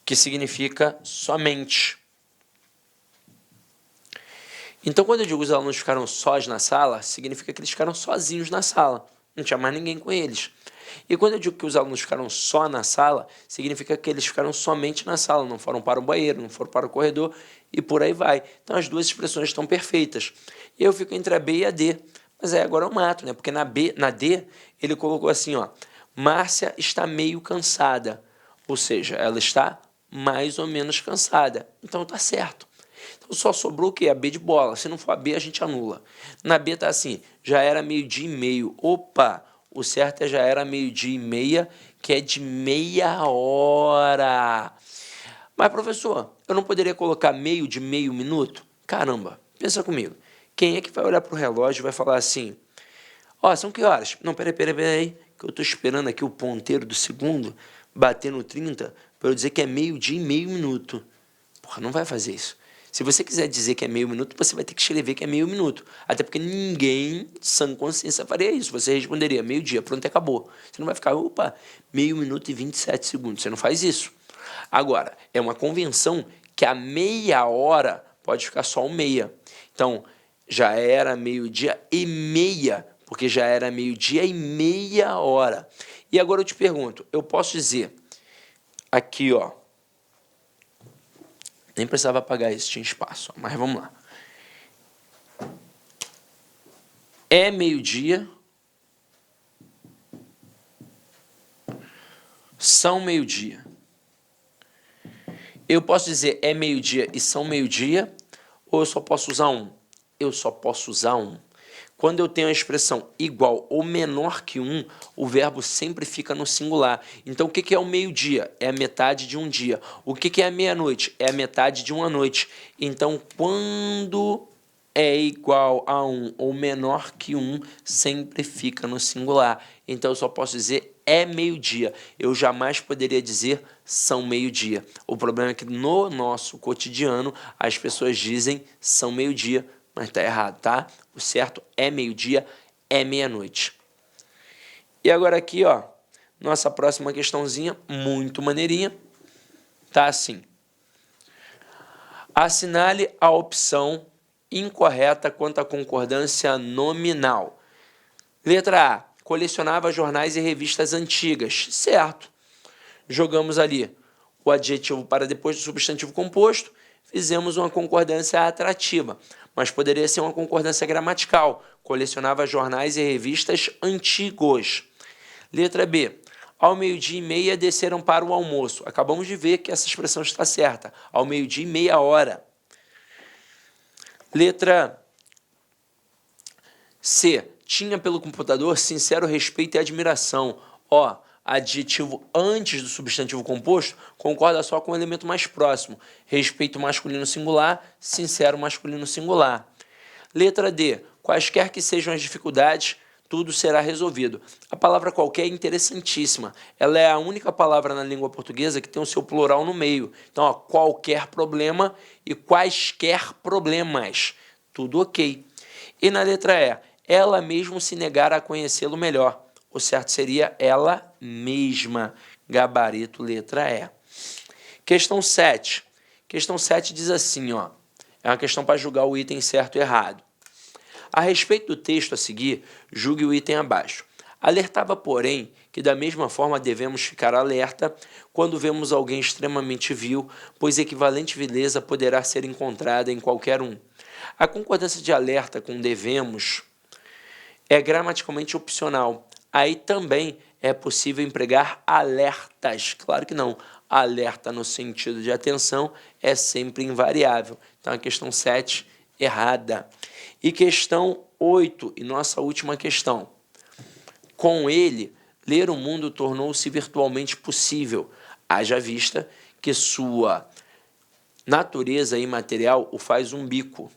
que significa somente. Então, quando eu digo que os alunos ficaram sós na sala, significa que eles ficaram sozinhos na sala. Não tinha mais ninguém com eles. E quando eu digo que os alunos ficaram só na sala, significa que eles ficaram somente na sala, não foram para o banheiro, não foram para o corredor e por aí vai. Então, as duas expressões estão perfeitas. E eu fico entre a B e a D. Mas aí agora eu mato, né? Porque na D, ele colocou assim, ó. Márcia está meio cansada. Ou seja, ela está mais ou menos cansada. Então tá certo. Então só sobrou o quê? A B de bola. Se não for a B, a gente anula. Na B tá assim, já era 12:30. Opa, o certo é já era 12:30, que é de meia hora. Mas, professor, eu não poderia colocar meio de meio minuto? Caramba, pensa comigo. Quem é que vai olhar para o relógio e vai falar assim, ó, são que horas? Não, peraí, que eu estou esperando aqui o ponteiro do segundo bater no 30 para eu dizer que é meio-dia e meio minuto. Porra, não vai fazer isso. Se você quiser dizer que é meio minuto, você vai ter que escrever que é meio minuto. Até porque ninguém, sã consciência, faria isso. Você responderia meio-dia, pronto, acabou. Você não vai ficar, opa, meio minuto e 27 segundos. Você não faz isso. Agora, é uma convenção que a meia hora pode ficar só um meia. Então, já era meio-dia e meia, porque já era meio-dia e meia hora. E agora eu te pergunto, eu posso dizer aqui, ó, nem precisava apagar isso, tinha espaço, mas vamos lá. É meio-dia, são meio-dia. Eu posso dizer é meio-dia e são meio-dia, ou eu só posso usar um? Eu só posso usar um. Quando eu tenho a expressão igual ou menor que um, o verbo sempre fica no singular. Então, o que é o meio-dia? É a metade de um dia. O que é a meia-noite? É a metade de uma noite. Então, quando é igual a um ou menor que um, sempre fica no singular. Então, eu só posso dizer é meio-dia. Eu jamais poderia dizer são meio-dia. O problema é que no nosso cotidiano, as pessoas dizem são meio-dia, mas está errado, tá? O certo é meio-dia, é meia-noite. E agora aqui, ó, nossa próxima questãozinha, muito maneirinha, tá assim. Assinale a opção incorreta quanto à concordância nominal. Letra A, colecionava jornais e revistas antigas. Certo. Jogamos ali o adjetivo para depois do substantivo composto, fizemos uma concordância atrativa, mas poderia ser uma concordância gramatical. Colecionava jornais e revistas antigos. Letra B. Ao meio-dia e meia desceram para o almoço. Acabamos de ver que essa expressão está certa. Ao meio-dia e meia hora. Letra C. Tinha pelo computador sincero respeito e admiração. Ó, adjetivo antes do substantivo composto concorda só com o elemento mais próximo. Respeito masculino singular, sincero masculino singular. Letra D. Quaisquer que sejam as dificuldades, tudo será resolvido. A palavra qualquer é interessantíssima. Ela é a única palavra na língua portuguesa que tem o seu plural no meio. Então, ó, qualquer problema e quaisquer problemas. Tudo ok. E na letra E. Ela mesmo se negar a conhecê-lo melhor. O certo seria ela mesma. Gabarito, letra E. Questão 7. Questão 7 diz assim, ó. É uma questão para julgar o item certo e errado. A respeito do texto a seguir, julgue o item abaixo. Alertava, porém, que da mesma forma devemos ficar alerta quando vemos alguém extremamente vil, pois equivalente vileza poderá ser encontrada em qualquer um. A concordância de alerta com devemos é gramaticalmente opcional. Aí também é possível empregar alertas. Claro que não. Alerta no sentido de atenção é sempre invariável. Então, a questão 7, errada. E questão 8, e nossa última questão. Com ele, ler o mundo tornou-se virtualmente possível, haja vista que sua natureza imaterial o faz umbico.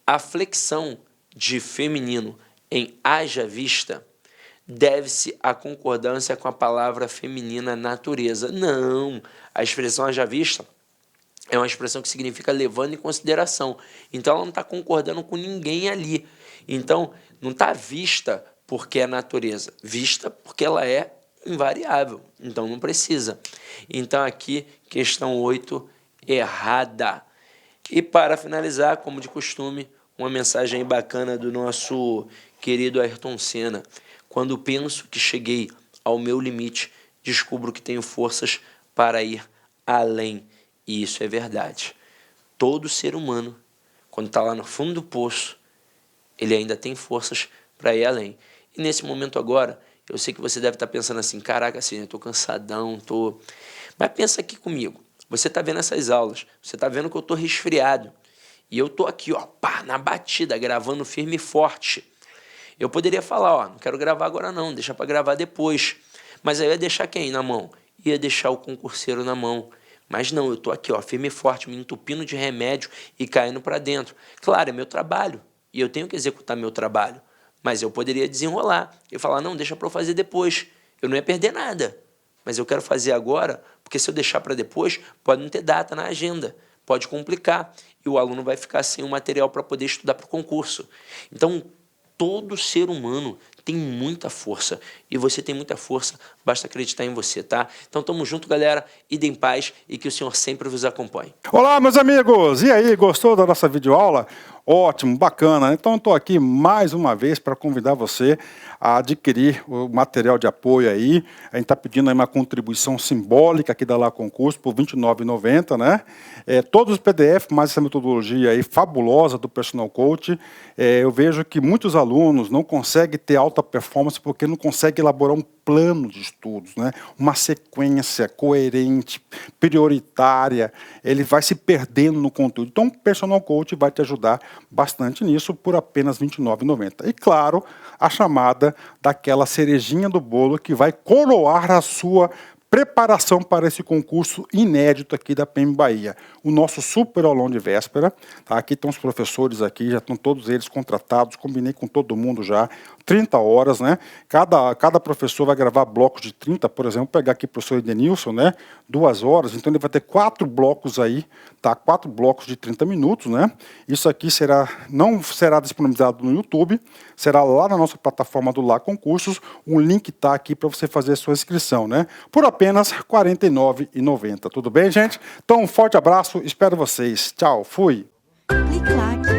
A flexão de feminino em haja vista deve-se à concordância com a palavra feminina natureza. Não, a expressão haja vista é uma expressão que significa levando em consideração. Então, ela não está concordando com ninguém ali. Então, não está vista porque é natureza, vista porque ela é invariável. Então, não precisa. Então, aqui, questão 8, errada. E para finalizar, como de costume, uma mensagem bacana do nosso querido Ayrton Senna. Quando penso que cheguei ao meu limite, descubro que tenho forças para ir além. E isso é verdade. Todo ser humano, quando está lá no fundo do poço, ele ainda tem forças para ir além. E nesse momento agora, eu sei que você deve estar pensando assim, caraca, assim, eu estou cansadão, tô... Mas pensa aqui comigo. Você está vendo essas aulas, você está vendo que eu estou resfriado. E eu estou aqui, ó, pá, na batida, gravando firme e forte. Eu poderia falar, ó, não quero gravar agora não, deixa para gravar depois. Mas aí eu ia deixar quem na mão? Ia deixar o concurseiro na mão. Mas não, eu estou aqui, ó, firme e forte, me entupindo de remédio e caindo para dentro. Claro, é meu trabalho e eu tenho que executar meu trabalho. Mas eu poderia desenrolar e falar, não, deixa para eu fazer depois. Eu não ia perder nada, mas eu quero fazer agora, porque se eu deixar para depois, pode não ter data na agenda, pode complicar, e o aluno vai ficar sem o material para poder estudar para o concurso. Então, todo ser humano tem muita força, e você tem muita força, basta acreditar em você, tá? Então, tamo junto, galera, idem em paz e que o Senhor sempre vos acompanhe. Olá, meus amigos! E aí, gostou da nossa videoaula? Ótimo, bacana. Então, estou aqui mais uma vez para convidar você a adquirir o material de apoio aí. A gente está pedindo aí uma contribuição simbólica aqui da Lá Concurso por R$ 29,90, né? Todos os PDF, mais essa metodologia aí fabulosa do Personal Coach. Eu vejo que muitos alunos não conseguem ter alta performance porque não conseguem elaborar um plano de estudos, né? Uma sequência coerente, prioritária. Ele vai se perdendo no conteúdo. Então, o Personal Coach vai te ajudar bastante nisso por apenas R$ 29,90. E, claro, a chamada daquela cerejinha do bolo que vai coroar a sua preparação para esse concurso inédito aqui da PM Bahia. O nosso super aulão de véspera, tá? Aqui estão os professores aqui, já estão todos eles contratados, combinei com todo mundo já, 30 horas, né? Cada professor vai gravar blocos de 30, por exemplo, vou pegar aqui o professor Edenilson, né? 2 horas, então ele vai ter 4 blocos aí, tá? 4 blocos de 30 minutos, né? Isso aqui não será disponibilizado no YouTube, será lá na nossa plataforma do Lá Concursos, um link está aqui para você fazer a sua inscrição, né? Por apenas R$ 49,90. Tudo bem, gente? Então, um forte abraço, espero vocês. Tchau, fui! Clique lá.